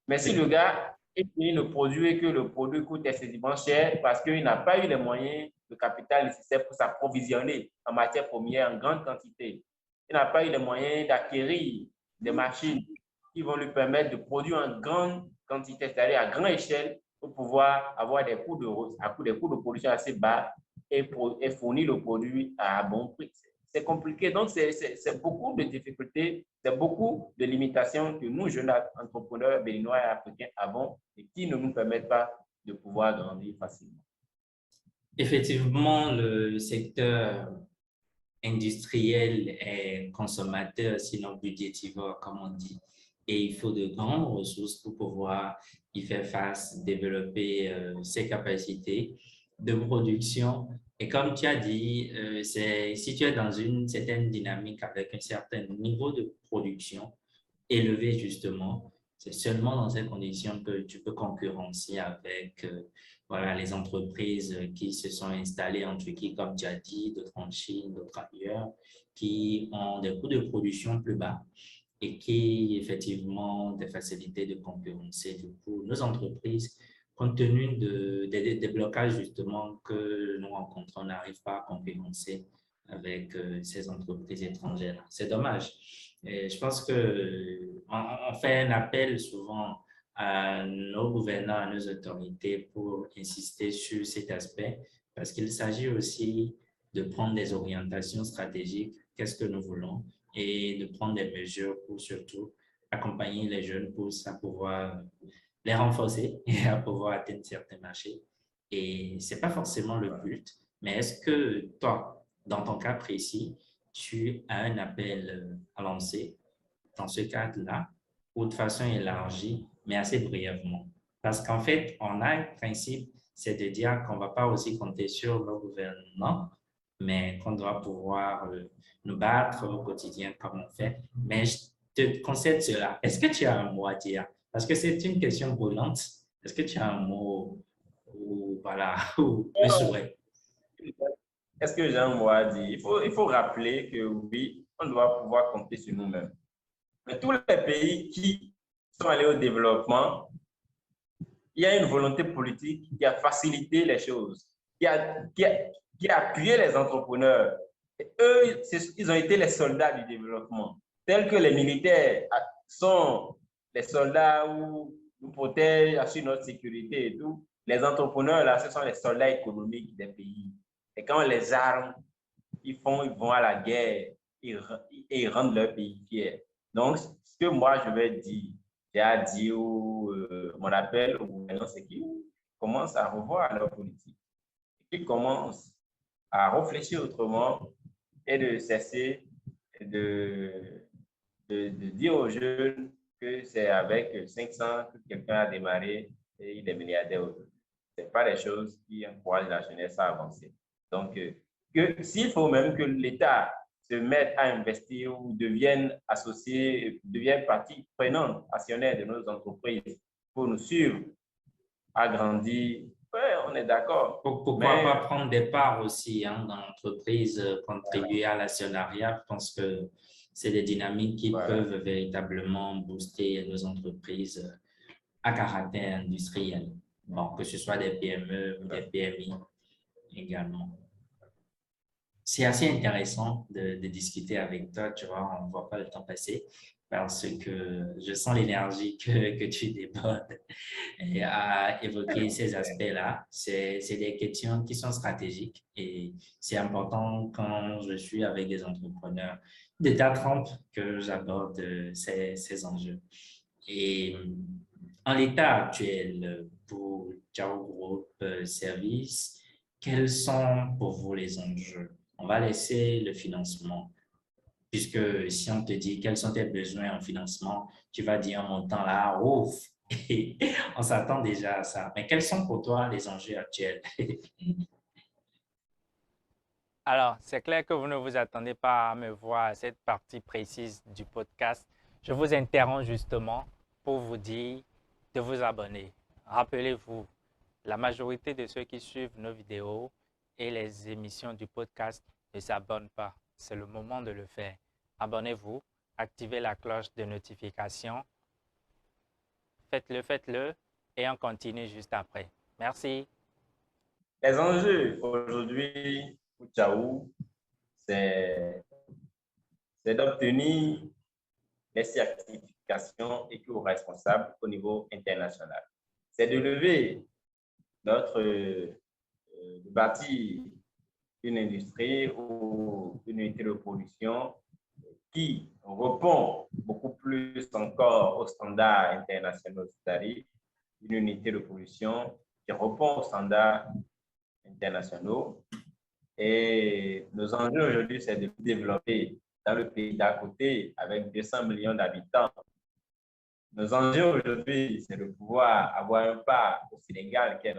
Mais si le gars finit le produit et que le produit coûte excessivement cher parce qu'il n'a pas eu les moyens de capital nécessaires pour s'approvisionner en matière première en grande quantité, il n'a pas eu les moyens d'acquérir des machines qui vont lui permettre de produire en grande quantité, c'est-à-dire à grande échelle, pour pouvoir avoir des coûts de production assez bas et fournir le produit à bon prix. C'est compliqué. Donc, c'est beaucoup de difficultés, c'est beaucoup de limitations que nous, jeunes entrepreneurs béninois et africains, avons et qui ne nous permettent pas de pouvoir grandir facilement. Effectivement, le secteur industriel est consommateur, sinon budgétivore, comme on dit. Et il faut de grandes ressources pour pouvoir y faire face, développer ses capacités de production. Et comme tu as dit, si tu es dans une certaine dynamique avec un certain niveau de production élevé, justement, c'est seulement dans ces conditions que tu peux concurrencer avec voilà, les entreprises qui se sont installées en Turquie, comme tu as dit, d'autres en Chine, d'autres ailleurs, qui ont des coûts de production plus bas et qui, effectivement, ont des facilités de concurrencer. Du coup, nos entreprises, compte tenu des blocages, justement, que nous rencontrons, n'arrivent pas à concurrencer avec ces entreprises étrangères. C'est dommage. Et je pense qu'on fait un appel souvent à nos gouvernants, à nos autorités pour insister sur cet aspect parce qu'il s'agit aussi de prendre des orientations stratégiques, qu'est-ce que nous voulons, et de prendre des mesures pour surtout accompagner les jeunes pour à pouvoir les renforcer et à pouvoir atteindre certains marchés. Et ce n'est pas forcément le but, mais est-ce que toi, dans ton cas précis, tu as un appel à lancer dans ce cadre-là ou de façon élargie, mais assez brièvement? Parce qu'en fait, on a un principe, c'est de dire qu'on ne va pas aussi compter sur nos gouvernements, mais qu'on doit pouvoir nous battre au quotidien comme on fait. Mais je te concède cela. Est-ce que tu as un mot à dire? Parce que c'est une question brûlante. Est-ce que tu as un mot ou, voilà, ou un souhait? est-ce que Jean Moua dit, il faut rappeler que oui, on doit pouvoir compter sur nous-mêmes. Mais tous les pays qui sont allés au développement, il y a une volonté politique qui a facilité les choses, qui a appuyé les entrepreneurs. Et eux, ils ont été les soldats du développement, tels que les militaires sont les soldats où nous protègent, assurent notre sécurité et tout. Les entrepreneurs, là, ce sont les soldats économiques des pays. Et quand on les arme, ils vont à la guerre et ils rendent leur pays fier. Donc, ce que moi, je vais dire, j'ai à dire mon appel au gouvernement, c'est qu'ils commencent à revoir leur politique, qu'ils commencent à réfléchir autrement et de cesser de dire aux jeunes que c'est avec 500 que quelqu'un a démarré et il est milliardaire aujourd'hui. Ce n'est pas des choses qui encouragent la jeunesse à avancer. Donc, s'il faut même que l'État se mette à investir ou devienne associé, devienne partie prenante, actionnaire de nos entreprises pour nous suivre, agrandir, ouais, on est d'accord. Pourquoi pas prendre des parts aussi dans l'entreprise, contribuer à l'actionnariat? Je pense que c'est des dynamiques qui peuvent véritablement booster nos entreprises à caractère industriel. Bon, que ce soit des PME ou des PMI également. C'est assez intéressant de discuter avec toi, tu vois, on ne voit pas le temps passer parce que je sens l'énergie que tu débordes et à évoquer ces aspects-là. C'est des questions qui sont stratégiques et c'est important quand je suis avec des entrepreneurs d'état trempe que j'aborde ces enjeux. Et en l'état actuel pour Jao Group Service, quels sont pour vous les enjeux? On va laisser le financement, puisque si on te dit quels sont tes besoins en financement, tu vas dire un montant là, ouf, et on s'attend déjà à ça. Mais quels sont pour toi les enjeux actuels? Alors, c'est clair que vous ne vous attendez pas à me voir à cette partie précise du podcast. Je vous interromps justement pour vous dire de vous abonner. Rappelez-vous, la majorité de ceux qui suivent nos vidéos et les émissions du podcast ne s'abonnent pas. C'est le moment de le faire. Abonnez-vous, activez la cloche de notification. Faites-le et on continue juste après. Merci. Les enjeux aujourd'hui pour Tchaou, c'est d'obtenir les certifications éco-responsables au niveau international. C'est de lever de bâtir une industrie ou une unité de production qui répond beaucoup plus encore aux standards internationaux, c'est-à-dire une unité de production qui répond aux standards internationaux. Et nos enjeux aujourd'hui, c'est de développer dans le pays d'à côté avec 200 millions d'habitants. Nos enjeux aujourd'hui, c'est de pouvoir avoir un pas au Sénégal, qui est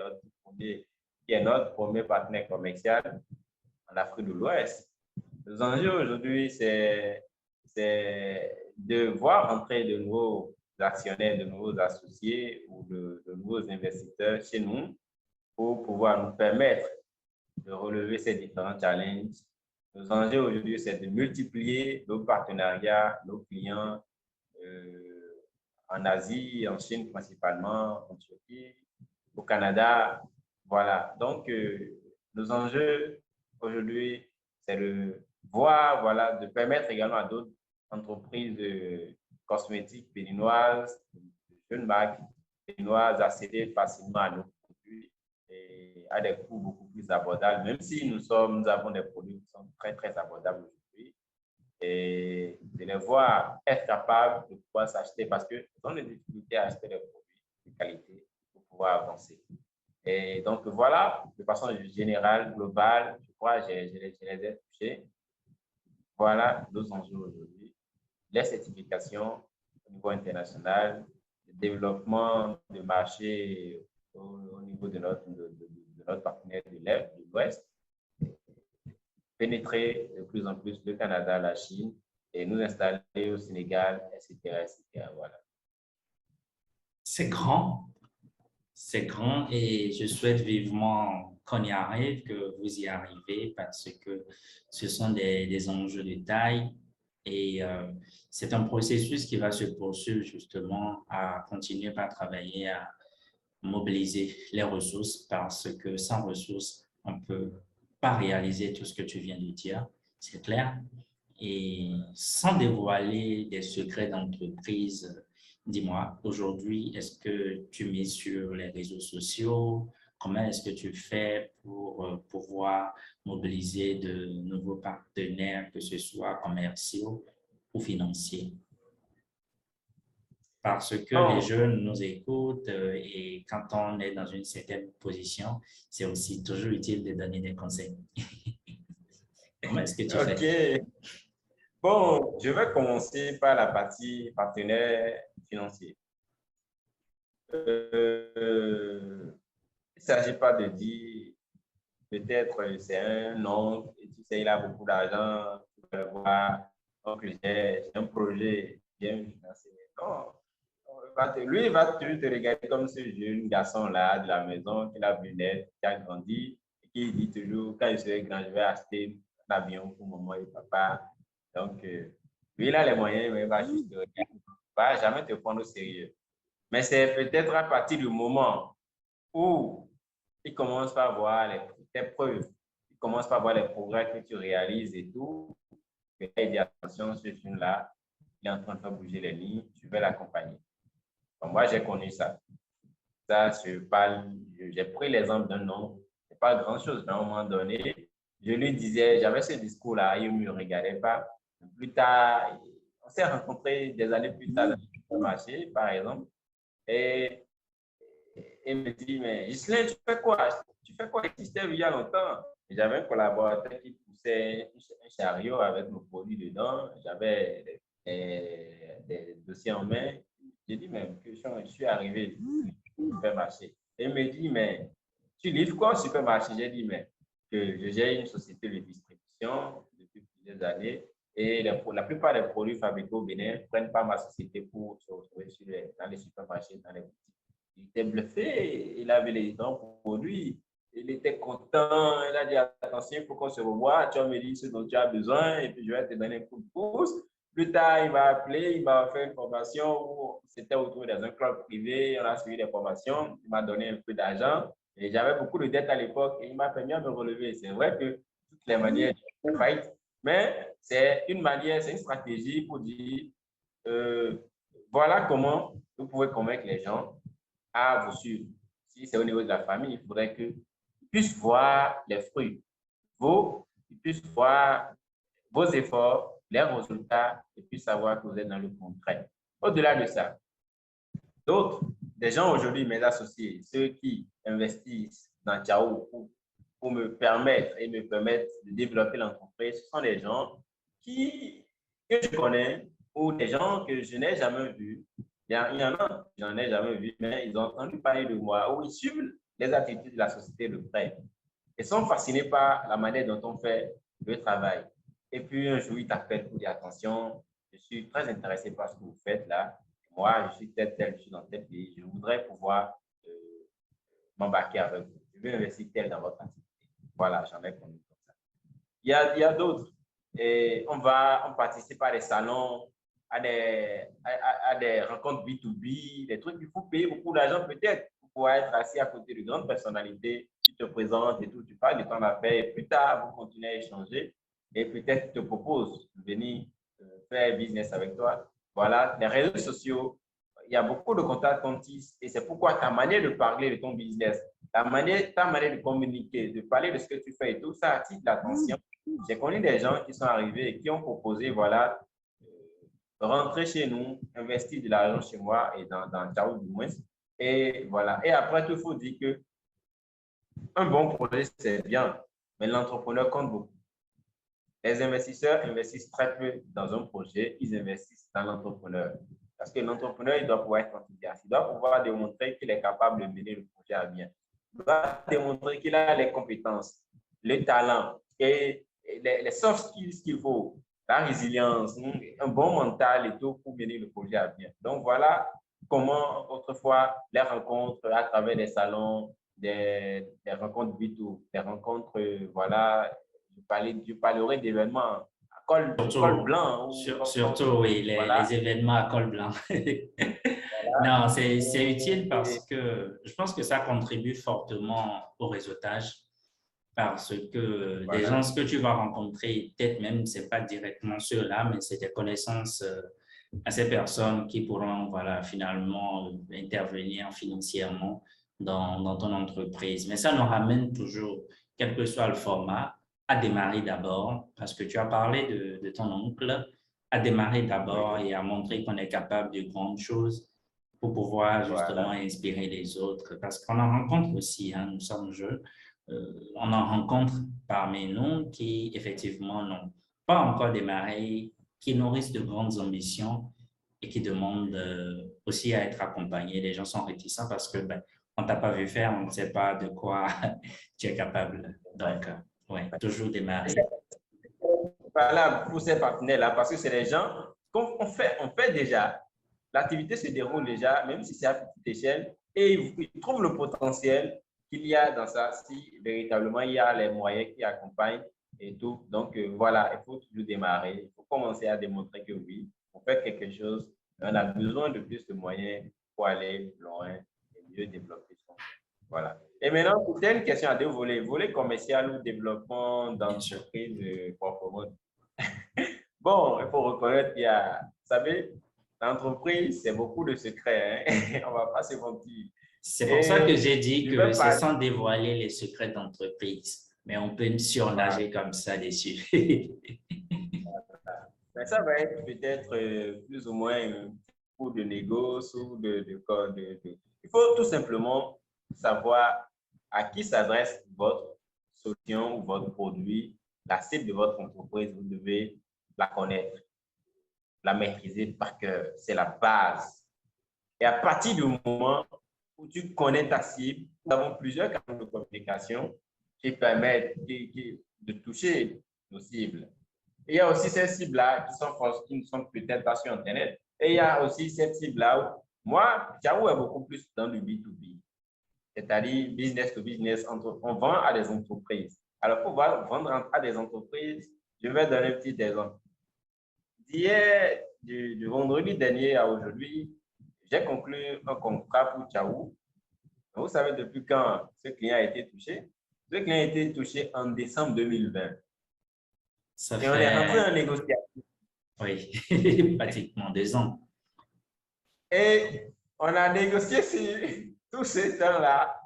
notre premier partenaire commercial en Afrique de l'Ouest. Nos enjeux aujourd'hui, c'est de voir entrer de nouveaux actionnaires, de nouveaux associés ou de nouveaux investisseurs chez nous pour pouvoir nous permettre de relever ces différents challenges. Nos enjeux aujourd'hui, c'est de multiplier nos partenariats, nos clients en Asie, en Chine principalement, en Turquie, au Canada. Voilà. Donc, nos enjeux aujourd'hui, c'est de voir, voilà, de permettre également à d'autres entreprises cosmétiques béninoises, de jeunes marques béninoises d'accéder facilement à nos produits et à des coûts beaucoup plus abordables, même si nous avons des produits qui sont très, très abordables aujourd'hui. Et de les voir être capables de pouvoir s'acheter parce qu'ils ont des difficultés à acheter des produits de qualité pour pouvoir avancer. Et donc, voilà, de façon générale, globale, je crois que je les ai touchés. Voilà nos enjeux aujourd'hui. Les certifications au niveau international, le développement de marché au niveau de notre partenaire de l'Ouest, pénétrer de plus en plus le Canada, la Chine et nous installer au Sénégal, etc. etc. Voilà. C'est grand, c'est grand et je souhaite vivement qu'on y arrive, que vous y arrivez parce que ce sont des enjeux de taille et c'est un processus qui va se poursuivre justement à continuer à travailler à mobiliser les ressources parce que sans ressources, on ne peut pas réaliser tout ce que tu viens de dire, c'est clair. Et sans dévoiler des secrets d'entreprise, dis-moi, aujourd'hui, est-ce que tu mets sur les réseaux sociaux? Comment est-ce que tu fais pour pouvoir mobiliser de nouveaux partenaires, que ce soit commerciaux ou financiers? Parce que les Bon, jeunes nous écoutent et quand on est dans une certaine position, c'est aussi toujours utile de donner des conseils. Comment est-ce que tu fais? ok. Bon, je vais commencer par la partie partenaire financier. Il ne s'agit pas de dire, peut-être c'est un oncle, et tu sais, il a beaucoup d'argent, tu vas le voir, donc j'ai un projet bien financé. Non, lui, il va toujours te regarder comme ce jeune garçon-là de la maison qui a vu naître, qui a grandi, et qui dit toujours, quand je serai grand, je vais acheter un avion pour maman et papa. Donc, lui, il a les moyens, mais il va juste te regarder. Il ne va jamais te prendre au sérieux. Mais c'est peut-être à partir du moment où il commence par voir tes preuves, il commence par voir les progrès que tu réalises et tout, que tu dit attention, ce jeune-là, il est en train de faire bouger les lignes, tu vais l'accompagner. Donc, moi, j'ai connu ça. Ça, j'ai pris l'exemple d'un homme, c'est pas grand-chose, mais à un moment donné, je lui disais, j'avais ce discours-là, il ne me regardait pas. Plus tard, on s'est rencontrés des années plus tard dans le supermarché, par exemple, et il me dit, mais Ghislain, tu fais quoi? Tu fais quoi ici? Je t'ai vu il y a longtemps. J'avais un collaborateur qui poussait un chariot avec nos produits dedans. J'avais des dossiers en main. J'ai dit, mais je suis arrivé au supermarché. Et il me dit, mais tu livres quoi au supermarché? J'ai dit, mais que je gère une société de distribution depuis plusieurs années. Et la plupart des produits fabriqués au Bénin ne prennent pas ma société pour se retrouver dans les supermarchés, dans les boutiques. Il était bluffé, il avait les dents pour lui. Il était content, il a dit attention, il faut qu'on se revoie, tu vas me dire ce dont tu as besoin et puis je vais te donner un coup de pouce. Plus tard, il m'a appelé, il m'a fait une formation où c'était autour dans un club privé, on a suivi des formations, il m'a donné un peu d'argent et j'avais beaucoup de dettes à l'époque et il m'a permis de me relever. C'est vrai que toutes les manières de fight, mais c'est une manière, c'est une stratégie pour dire voilà comment vous pouvez convaincre les gens à vous suivre. Si c'est au niveau de la famille, il faudrait qu'ils puissent voir les fruits, ils puissent voir vos efforts, les résultats, et puis savoir que vous êtes dans le concret. Au-delà de ça, d'autres, des gens aujourd'hui, mes associés, ceux qui investissent dans Tiao pour me permettre et me permettre de développer l'entreprise, ce sont des gens que je connais ou des gens que je n'ai jamais vus. Il y en a, j'en ai jamais vu, mais ils ont entendu parler de moi ou ils suivent les activités de la société de près. Ils sont fascinés par la manière dont on fait le travail. Et puis un jour, ils t'appellent pour dire attention, je suis très intéressé par ce que vous faites là. Moi, je suis tel, je suis dans tel pays. Je voudrais pouvoir m'embarquer avec vous. Je veux investir tel dans votre activité. Voilà, j'en ai connu comme ça. Il y a d'autres. Et on participe à des salons, à des rencontres B2B, des trucs qu'il faut payer beaucoup d'argent peut-être pour pouvoir être assis à côté de grandes personnalités qui te présentent et tout. Tu parles de ton affaire et plus tard, vous continuez à échanger et peut-être te propose de venir faire business avec toi. Voilà, les réseaux sociaux, il y a beaucoup de contacts qu'on tisse et c'est pourquoi ta manière de parler de ton business, ta manière de communiquer, de parler de ce que tu fais et tout, ça attire l'attention. J'ai connu des gens qui sont arrivés et qui ont proposé, voilà, rentrer chez nous, investir de l'argent chez moi et dans Ciao du moins. Et voilà. Et après, il faut dire que un bon projet, c'est bien, mais l'entrepreneur compte beaucoup. Les investisseurs investissent très peu dans un projet, ils investissent dans l'entrepreneur. Parce que l'entrepreneur, il doit pouvoir être enthousiaste. Il doit pouvoir démontrer qu'il est capable de mener le projet à bien. Il doit démontrer qu'il a les compétences, le talent et les soft skills qu'il faut, la résilience, un bon mental et tout pour mener le projet à bien. Donc voilà comment autrefois les rencontres à travers des salons, des rencontres B2, des rencontres, voilà, je parlerai d'événements à col Surtout, blanc. surtout, oui, Voilà. les événements à col blanc. Non, c'est utile Et parce que je pense que ça contribue fortement au réseautage parce que des gens voilà. que tu vas rencontrer, peut-être même, c'est pas directement ceux-là, mais c'est des connaissances à ces personnes qui pourront, voilà, finalement intervenir financièrement dans ton entreprise. Mais ça nous ramène toujours, quel que soit le format, à démarrer d'abord, parce que tu as parlé de ton oncle, à démarrer d'abord Oui, et à montrer qu'on est capable de grandes choses pour pouvoir justement voilà. inspirer les autres. Parce qu'on en rencontre aussi, hein, nous sommes jeunes, on en rencontre parmi nous qui, effectivement, n'ont pas encore démarré, qui nourrissent de grandes ambitions et qui demandent aussi à être accompagnés. Les gens sont réticents parce que ben, on ne t'a pas vu faire, on ne sait pas de quoi tu es capable. Ouais. Donc, ouais, toujours démarrer. Voilà, pour ces partenaires-là, parce que c'est des gens on fait déjà. L'activité se déroule déjà, même si c'est à petite échelle, et ils trouvent le potentiel qu'il y a dans ça, si véritablement il y a les moyens qui accompagnent et tout. Donc, voilà, il faut toujours démarrer. Il faut commencer à démontrer que oui, on fait quelque chose, mais on a besoin de plus de moyens pour aller loin et mieux développer son. Voilà. Et maintenant, c'est une question à deux volets. Volet commercial ou développement Bien sûr. d'entreprise proprement. Bon, il faut reconnaître qu'il y a, vous savez, l'entreprise, c'est beaucoup de secrets, hein? On ne va pas se mentir. C'est pour ça que Et j'ai dit je que vais c'est parler, sans dévoiler les secrets d'entreprise, mais on peut voilà. surnager comme ça dessus. Mais ça va être peut-être plus ou moins un cours de négoce ou Il faut tout simplement savoir à qui s'adresse votre solution ou votre produit, la cible de votre entreprise. Vous devez la connaître, la maîtriser par cœur. C'est la base. Et à partir du moment où tu connais ta cible, nous avons plusieurs canaux de communication qui permettent de toucher nos cibles. Et il y a aussi ces cibles-là qui ne sont peut-être pas sur Internet. Et il y a aussi cette cible-là où moi, Yahoo est beaucoup plus dans le B2B, c'est-à-dire business to business. On vend à des entreprises. Alors, pour vendre à des entreprises, je vais donner un petit exemple. D'hier, du vendredi dernier à aujourd'hui, j'ai conclu un contrat pour Yahoo. Vous savez depuis quand ce client a été touché? Ce client a été touché en décembre 2020. Ça Et on est rentré en fait, négociation. oui, pratiquement 2 ans. Et on a négocié sur tout ce temps-là.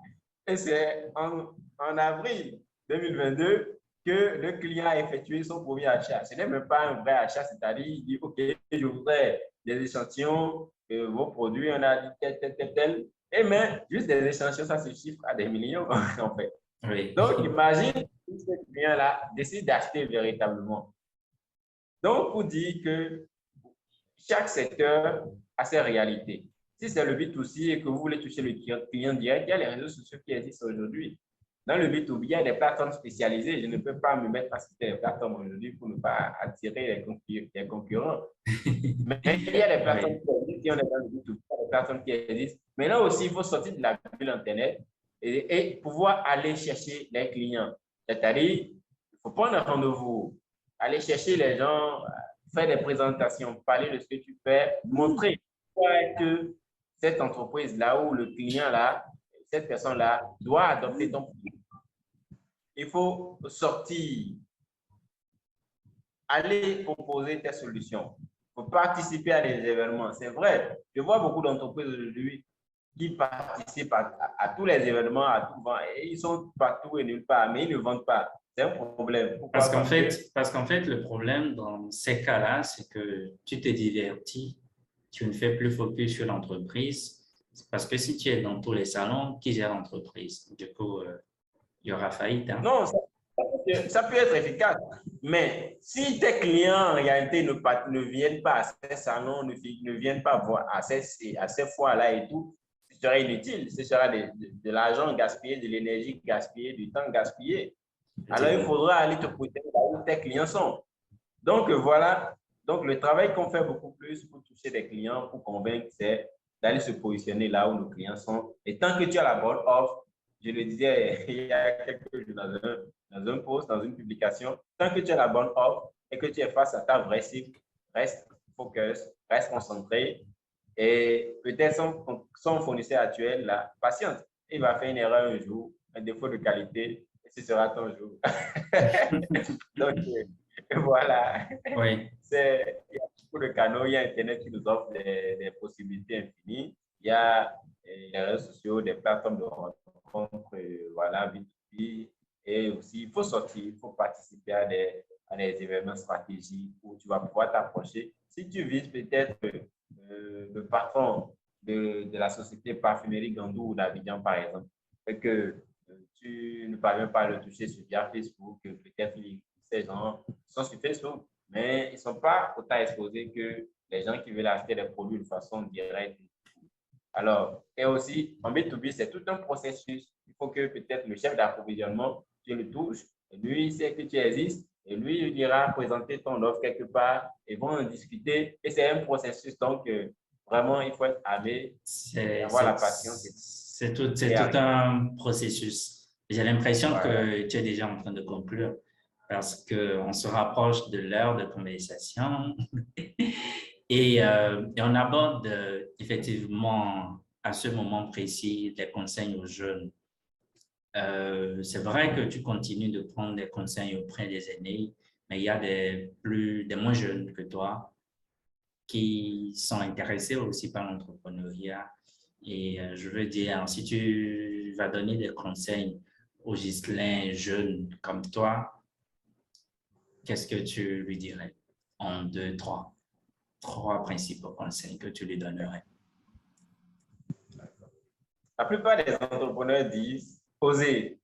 Et c'est en avril 2022 que le client a effectué son premier achat. Ce n'est même pas un vrai achat, c'est-à-dire il dit, OK, je voudrais des échantillons de vos produits, on a dit tel. Et mais juste des échantillons, ça se chiffre à des millions en fait. Oui. Donc, imagine que ce client-là décide d'acheter véritablement. Donc, pour dire que chaque secteur a ses réalités. Si c'est le B2C et que vous voulez toucher le client direct, il y a les réseaux sociaux qui existent aujourd'hui. Dans le B2B, il y a des plateformes spécialisées. Je ne peux pas me mettre à citer les plateformes aujourd'hui pour ne pas attirer les concurrents. Mais il y a des plateformes Oui. qui existent, si on est dans le B2B, il y a des plateformes qui existent. Maintenant aussi, il faut sortir de la bulle Internet et pouvoir aller chercher les clients. C'est-à-dire, il faut prendre un rendez-vous, aller chercher les gens, faire des présentations, parler de ce que tu fais, montrer que cette entreprise-là ou le client-là, cette personne-là doit adopter ton produit. Il faut sortir, aller proposer tes solutions. Il faut participer à des événements. C'est vrai, je vois beaucoup d'entreprises aujourd'hui qui participent à tous les événements, à tout vent, et ils sont partout et nulle part, mais ils ne vendent pas. C'est un problème. Parce Pourquoi? qu'en Parce que fait, parce qu'en fait, le problème dans ces cas-là, c'est que tu te divertis, tu ne fais plus focus sur l'entreprise. Parce que si tu es dans tous les salons, qui gère l'entreprise? Du coup, il y aura faillite, hein? non, ça peut être efficace, mais si tes clients en réalité ne viennent pas à ces salons, ne viennent pas voir à ces foires-là et tout, ce sera inutile. Ce sera de l'argent gaspillé, de l'énergie gaspillée, du temps gaspillé. Alors, il Effectivement. faudra aller te poser là où tes clients sont. Donc, voilà. Donc, le travail qu'on fait beaucoup plus pour toucher des clients, pour convaincre, c'est d'aller se positionner là où nos clients sont. Et tant que tu as la bonne offre, je le disais il y a quelques jours dans un post, dans une publication, tant que tu as la bonne offre et que tu es face à ta vraie cible, reste focus, reste concentré. Et peut-être son fournisseur actuel, la patiente, il va faire une erreur un jour, un défaut de qualité, et ce sera ton jour. Donc, voilà. Oui. Il y a beaucoup de canaux. Il y a Internet qui nous offre des possibilités infinies. Il y a les réseaux sociaux, des plateformes de rencontres, voilà, B2B. Et aussi, il faut sortir, il faut participer à des événements stratégiques où tu vas pouvoir t'approcher. Si tu vises peut-être le patron de la société parfumerie Gandou ou d'Abidjan, par exemple, et que tu ne parviens pas à le toucher via Facebook, peut-être ces gens sont sur Facebook, mais ils ne sont pas autant exposés que les gens qui veulent acheter des produits de façon directe. Alors, et aussi, en B2B, c'est tout un processus. Il faut que peut-être le chef d'approvisionnement, tu le touches, et lui, il sait que tu existes, et lui, il ira présenter ton offre quelque part, et vont en discuter. Et c'est un processus, donc vraiment, il faut être armé et avoir la patience. C'est tout un processus. J'ai l'impression que tu es déjà en train de conclure parce qu'on se rapproche de l'heure de conversation et on aborde effectivement à ce moment précis des conseils aux jeunes. C'est vrai que tu continues de prendre des conseils auprès des aînés, mais il y a des moins jeunes que toi qui sont intéressés aussi par l'entrepreneuriat. Et je veux dire, si tu vas donner des conseils aux Ghislains jeunes comme toi, qu'est-ce que tu lui dirais en deux, trois principaux conseils que tu lui donnerais? La plupart des entrepreneurs disent oser.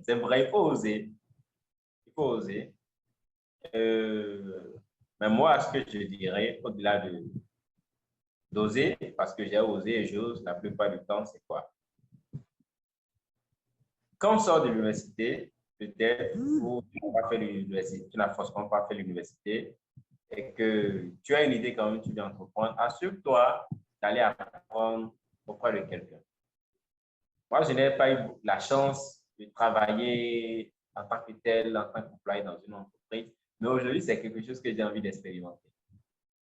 C'est vrai, il faut oser. Il faut oser. Mais moi, ce que je dirais, au-delà d'oser, parce que j'ai osé et j'ose la plupart du temps, c'est quoi? Quand on sort de l'université, peut-être, ou tu n'as forcément pas fait l'université, et que tu as une idée quand même, tu veux entreprendre, assure-toi d'aller apprendre auprès de quelqu'un. Moi, je n'ai pas eu la chance de travailler en tant que tel, en tant qu'employé dans une entreprise, mais aujourd'hui, c'est quelque chose que j'ai envie d'expérimenter.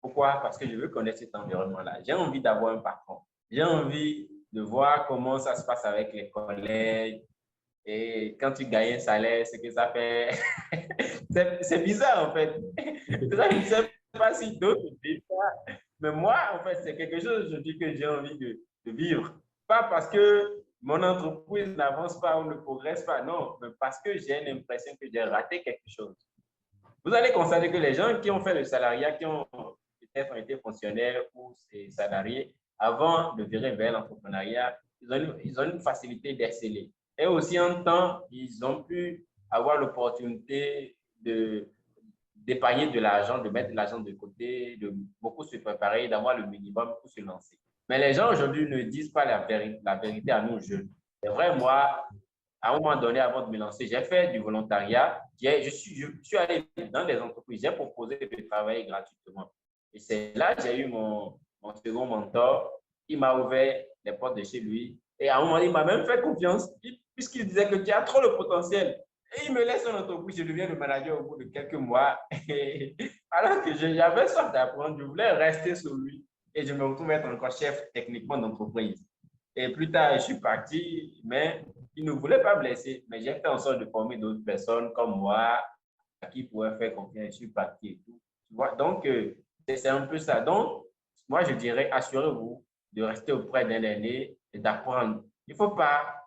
Pourquoi? Parce que je veux connaître cet environnement-là. J'ai envie d'avoir un patron. J'ai envie de voir comment ça se passe avec les collègues. Et quand tu gagnes un salaire, ce que ça fait, c'est bizarre en fait. Je ne sais pas si d'autres vivent ça, mais moi, en fait, c'est quelque chose, je dis que j'ai envie de vivre. Pas parce que mon entreprise n'avance pas ou ne progresse pas, non, mais parce que j'ai l'impression que j'ai raté quelque chose. Vous allez constater que les gens qui ont fait le salariat, qui ont peut-être été fonctionnaires ou salariés, avant de virer vers l'entrepreneuriat, ils ont une facilité d'exceller. Et aussi, en temps, ils ont pu avoir l'opportunité d'épargner de l'argent, de mettre de l'argent de côté, de beaucoup se préparer, d'avoir le minimum pour se lancer. Mais les gens aujourd'hui ne disent pas la vérité à nous jeunes. C'est vrai, moi, à un moment donné, avant de me lancer, j'ai fait du volontariat. Je suis allé dans des entreprises, j'ai proposé de travailler gratuitement. Et c'est là que j'ai eu mon second mentor. Il m'a ouvert les portes de chez lui. Et à un moment, il m'a même fait confiance, puisqu'il disait que tu as trop le potentiel. Et il me laisse en entreprise, je deviens le manager au bout de quelques mois. Alors que j'avais soif d'apprendre, je voulais rester sur lui. Et je me retrouve être encore chef techniquement d'entreprise. Et plus tard, je suis parti, mais il ne voulait pas me laisser. Mais j'ai fait en sorte de former d'autres personnes comme moi, à qui pourraient faire confiance. Je suis parti et tout. Tu vois? Donc, c'est un peu ça. Donc, moi, je dirais, assurez-vous de rester auprès d'un aîné et d'apprendre. Il faut pas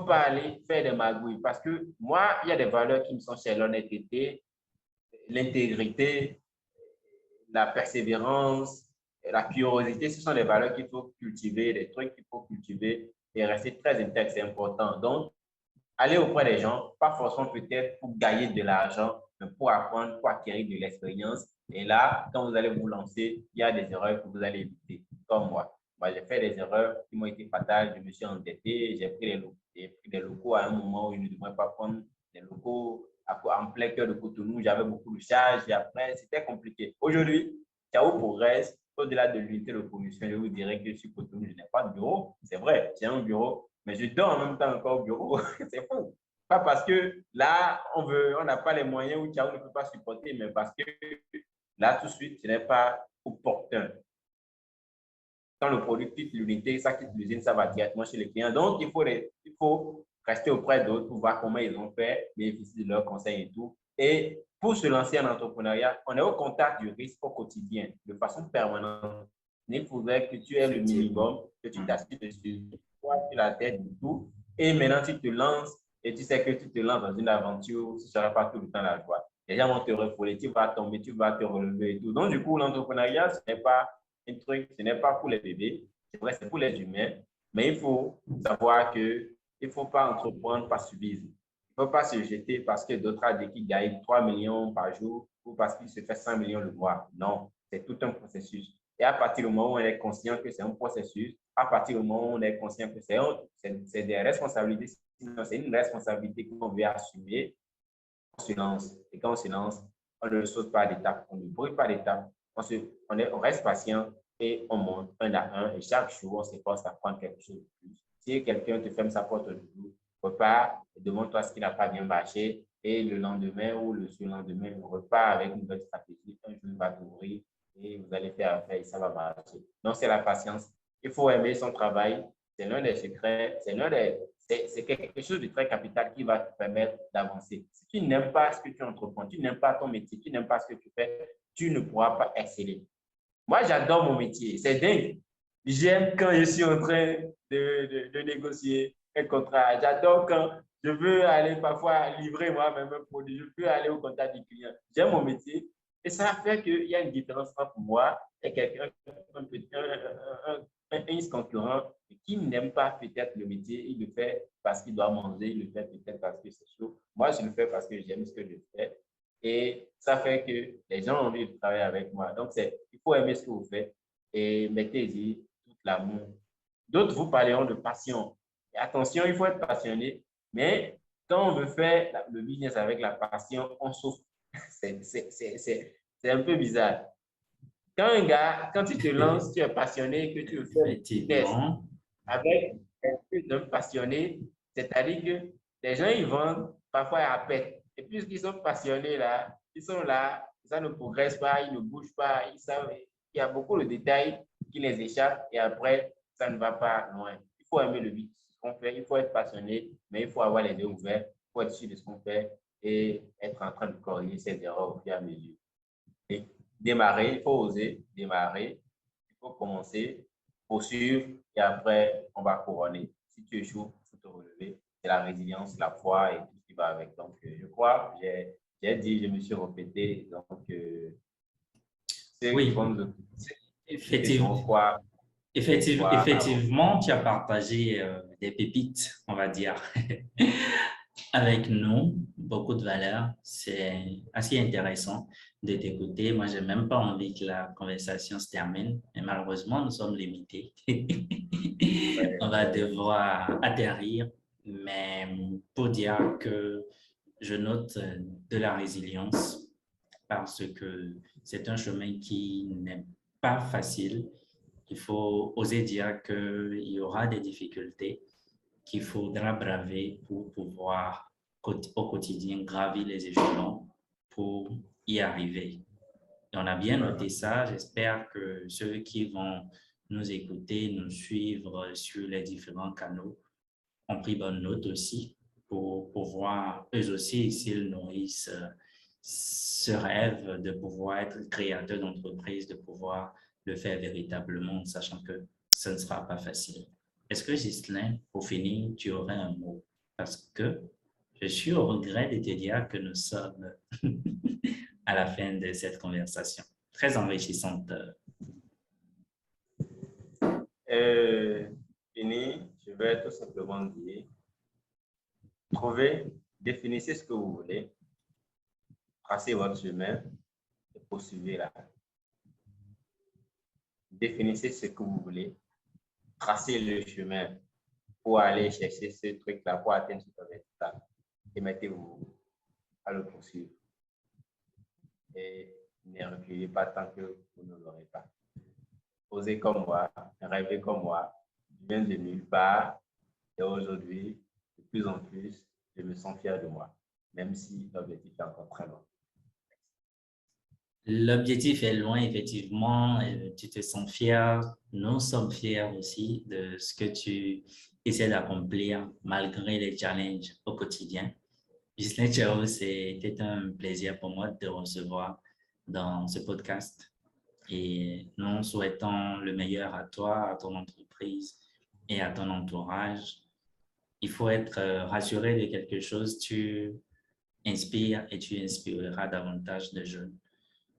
aller faire des magouilles parce que moi, il y a des valeurs qui me sont chères, l'honnêteté, l'intégrité, la persévérance, la curiosité, ce sont des valeurs qu'il faut cultiver, des trucs qu'il faut cultiver et rester très intègre, c'est important. Donc, aller auprès des gens, pas forcément peut-être pour gagner de l'argent, mais pour apprendre, pour acquérir de l'expérience. Et là, quand vous allez vous lancer, il y a des erreurs que vous allez éviter, comme moi. Moi, j'ai fait des erreurs qui m'ont été fatales. Je me suis endetté, j'ai pris des locaux à un moment où je ne devrais pas prendre des locaux en plein cœur de Cotonou. J'avais beaucoup de charges et après, c'était compliqué. Aujourd'hui, Ciao progresse. au-delà de l'unité de production, je vous dirais que sur Cotonou, je n'ai pas de bureau. C'est vrai, j'ai un bureau, mais je dors en même temps encore au bureau. C'est fou. Pas parce que là, on n'a pas les moyens ou Tiao ne peut pas supporter, mais parce que là, tout de suite, ce n'est pas opportun. Quand le produit quitte l'unité, ça quitte l'usine, ça va directement chez les clients. Donc, il faut rester auprès d'autres pour voir comment ils ont fait, bénéficier de leurs conseils et tout. Et pour se lancer en entrepreneuriat, on est au contact du risque au quotidien, de façon permanente. Il faudrait que tu aies le minimum, que tu t'assures dessus, toi, sur la tête du tout. Et maintenant, tu te lances et tu sais que tu te lances dans une aventure, ce ne sera pas tout le temps la joie. Les gens vont te refouler, tu vas tomber, tu vas te relever et tout. Donc, du coup, l'entrepreneuriat, ce n'est pas un truc, ce n'est pas pour les bébés, c'est vrai, c'est pour les humains, mais il faut savoir que il ne faut pas entreprendre par subisme. Il ne faut pas se jeter parce que d'autres ont dit qu'ils gagnent 3 millions par jour ou parce qu'ils se font 100 millions le mois. Non, c'est tout un processus. Et à partir du moment où on est conscient que c'est un processus, à partir du moment où on est conscient que c'est des responsabilités, c'est une responsabilité qu'on veut assumer, on se lance. Et quand on se lance, on ne saute pas d'étape, on ne brûle pas d'étape, on reste patient et on monte un à un. Et chaque jour, on s'efforce d'apprendre quelque chose de plus. Si quelqu'un te ferme sa porte au jour, repars et demande-toi ce qui n'a pas bien marché. Et le lendemain ou le surlendemain, on repart avec une nouvelle stratégie. Un jour, il va t'ouvrir et vous allez faire affaire et ça va marcher. Donc, c'est la patience. Il faut aimer son travail. C'est l'un des secrets, c'est quelque chose de très capital qui va te permettre d'avancer. Si tu n'aimes pas ce que tu entreprends, tu n'aimes pas ton métier, tu n'aimes pas ce que tu fais, tu ne pourras pas exceller. Moi, j'adore mon métier. C'est dingue. J'aime quand je suis en train de négocier un contrat. J'adore quand je veux aller parfois livrer moi-même un produit. Je peux aller au contact du client. J'aime mon métier. Et ça fait qu'il y a une différence entre moi et quelqu'un, un concurrent qui n'aime pas peut-être le métier. Il le fait parce qu'il doit manger. Il le fait peut-être parce que c'est chaud. Moi, je le fais parce que j'aime ce que je fais. Et ça fait que les gens ont envie de travailler avec moi. Donc, il faut aimer ce que vous faites et mettez-y tout l'amour. D'autres vous parleront de passion. Et attention, il faut être passionné, mais quand on veut faire le business avec la passion, on souffre. C'est un peu bizarre. Quand tu te lances, tu es passionné, que tu veux faire le business Effectivement. avec un peu d'un passionné, c'est-à-dire que les gens, ils vendent parfois à pète. Et puisqu'ils sont passionnés là, ils sont là, ça ne progresse pas, ils ne bougent pas, ils savent, il y a beaucoup de détails qui les échappent et après, ça ne va pas loin. Il faut aimer le but, ce qu'on fait, il faut être passionné, mais il faut avoir les yeux ouverts, il faut être sûr de ce qu'on fait et être en train de corriger ses erreurs au fur et à mesure. Et démarrer, il faut oser démarrer, il faut commencer, poursuivre et après, on va couronner. Si tu échoues, il faut te relever. C'est la résilience, la foi et tout ce qui va avec. Donc, je crois, j'ai dit, je me suis répété. Donc, ceux qui Oui, vont nous ceux qui effectivement. sauront quoi, espoir, avant. Effectivement, tu as partagé des pépites, on va dire, avec nous, beaucoup de valeurs. C'est assez intéressant de t'écouter. Moi, j'ai même pas envie que la conversation se termine, mais malheureusement, nous sommes limités. On va devoir atterrir, mais pour dire que je note de la résilience parce que c'est un chemin qui n'est pas facile. Il faut oser dire qu'il y aura des difficultés qu'il faudra braver pour pouvoir au quotidien gravir les échelons pour y arriver. Et on a bien noté ça. J'espère que ceux qui vont nous écouter, nous suivre sur les différents canaux ont pris bonne note aussi pour pouvoir, eux aussi, s'ils nourrissent ce rêve de pouvoir être créateur d'entreprise, de pouvoir le faire véritablement, sachant que ce ne sera pas facile. Est-ce que, Ghislain, pour finir, tu aurais un mot? Parce que je suis au regret de te dire que nous sommes à la fin de cette conversation. Très enrichissante. Fini, je vais tout simplement dire, définissez ce que vous voulez, tracez votre chemin et poursuivez-la. Définissez ce que vous voulez, tracez le chemin pour aller chercher ce truc-là, pour atteindre ce résultat. Et mettez-vous à le poursuivre. Et ne reculez pas tant que vous ne l'aurez pas. osé comme moi, rêvé comme moi. Je viens de nulle part et aujourd'hui, de plus en plus, je me sens fier de moi, même si l'objectif est encore très loin. L'objectif est loin, effectivement. Tu te sens fier. Nous sommes fiers aussi de ce que tu essaies d'accomplir malgré les challenges au quotidien. Ghislain Thiaw, c'était un plaisir pour moi de te recevoir dans ce podcast. Et nous souhaitons le meilleur à toi, à ton entreprise et à ton entourage. Il faut être rassuré de quelque chose. Tu inspires et tu inspireras davantage de jeunes,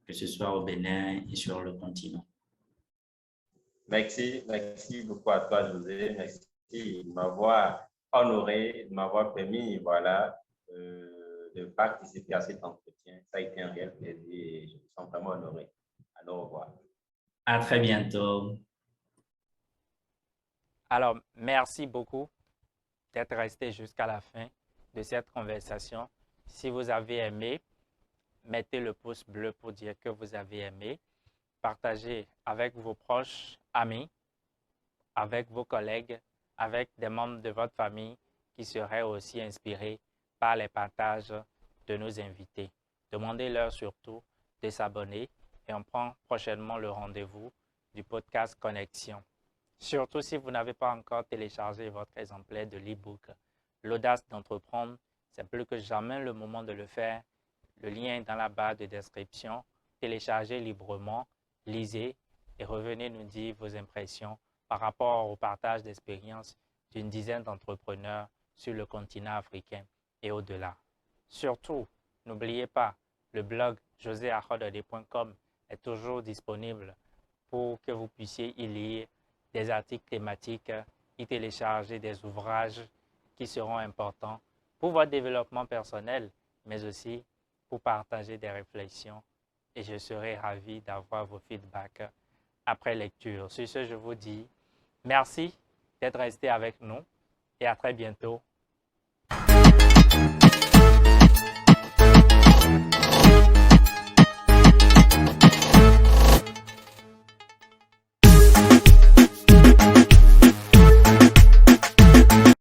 que ce soit au Bénin et sur le continent. Merci beaucoup à toi, José. Merci de m'avoir honoré, de m'avoir permis, voilà, de participer à cet entretien. Ça a été un réel plaisir et je me sens vraiment honoré. Alors, au revoir. À très bientôt. Alors, merci beaucoup d'être resté jusqu'à la fin de cette conversation. Si vous avez aimé, mettez le pouce bleu pour dire que vous avez aimé. Partagez avec vos proches, amis, avec vos collègues, avec des membres de votre famille qui seraient aussi inspirés par les partages de nos invités. Demandez-leur surtout de s'abonner et on prend prochainement le rendez-vous du podcast Connexion. Surtout si vous n'avez pas encore téléchargé votre exemplaire de l'e-book L'audace d'entreprendre, c'est plus que jamais le moment de le faire. Le lien est dans la barre de description. Téléchargez librement, lisez et revenez nous dire vos impressions par rapport au partage d'expériences d'une dizaine d'entrepreneurs sur le continent africain et au-delà. Surtout, n'oubliez pas, le blog joseahodode.com est toujours disponible pour que vous puissiez y lire des articles thématiques, y télécharger des ouvrages qui seront importants pour votre développement personnel, mais aussi pour partager des réflexions. Et je serai ravi d'avoir vos feedbacks après lecture. Sur ce, je vous dis merci d'être resté avec nous et à très bientôt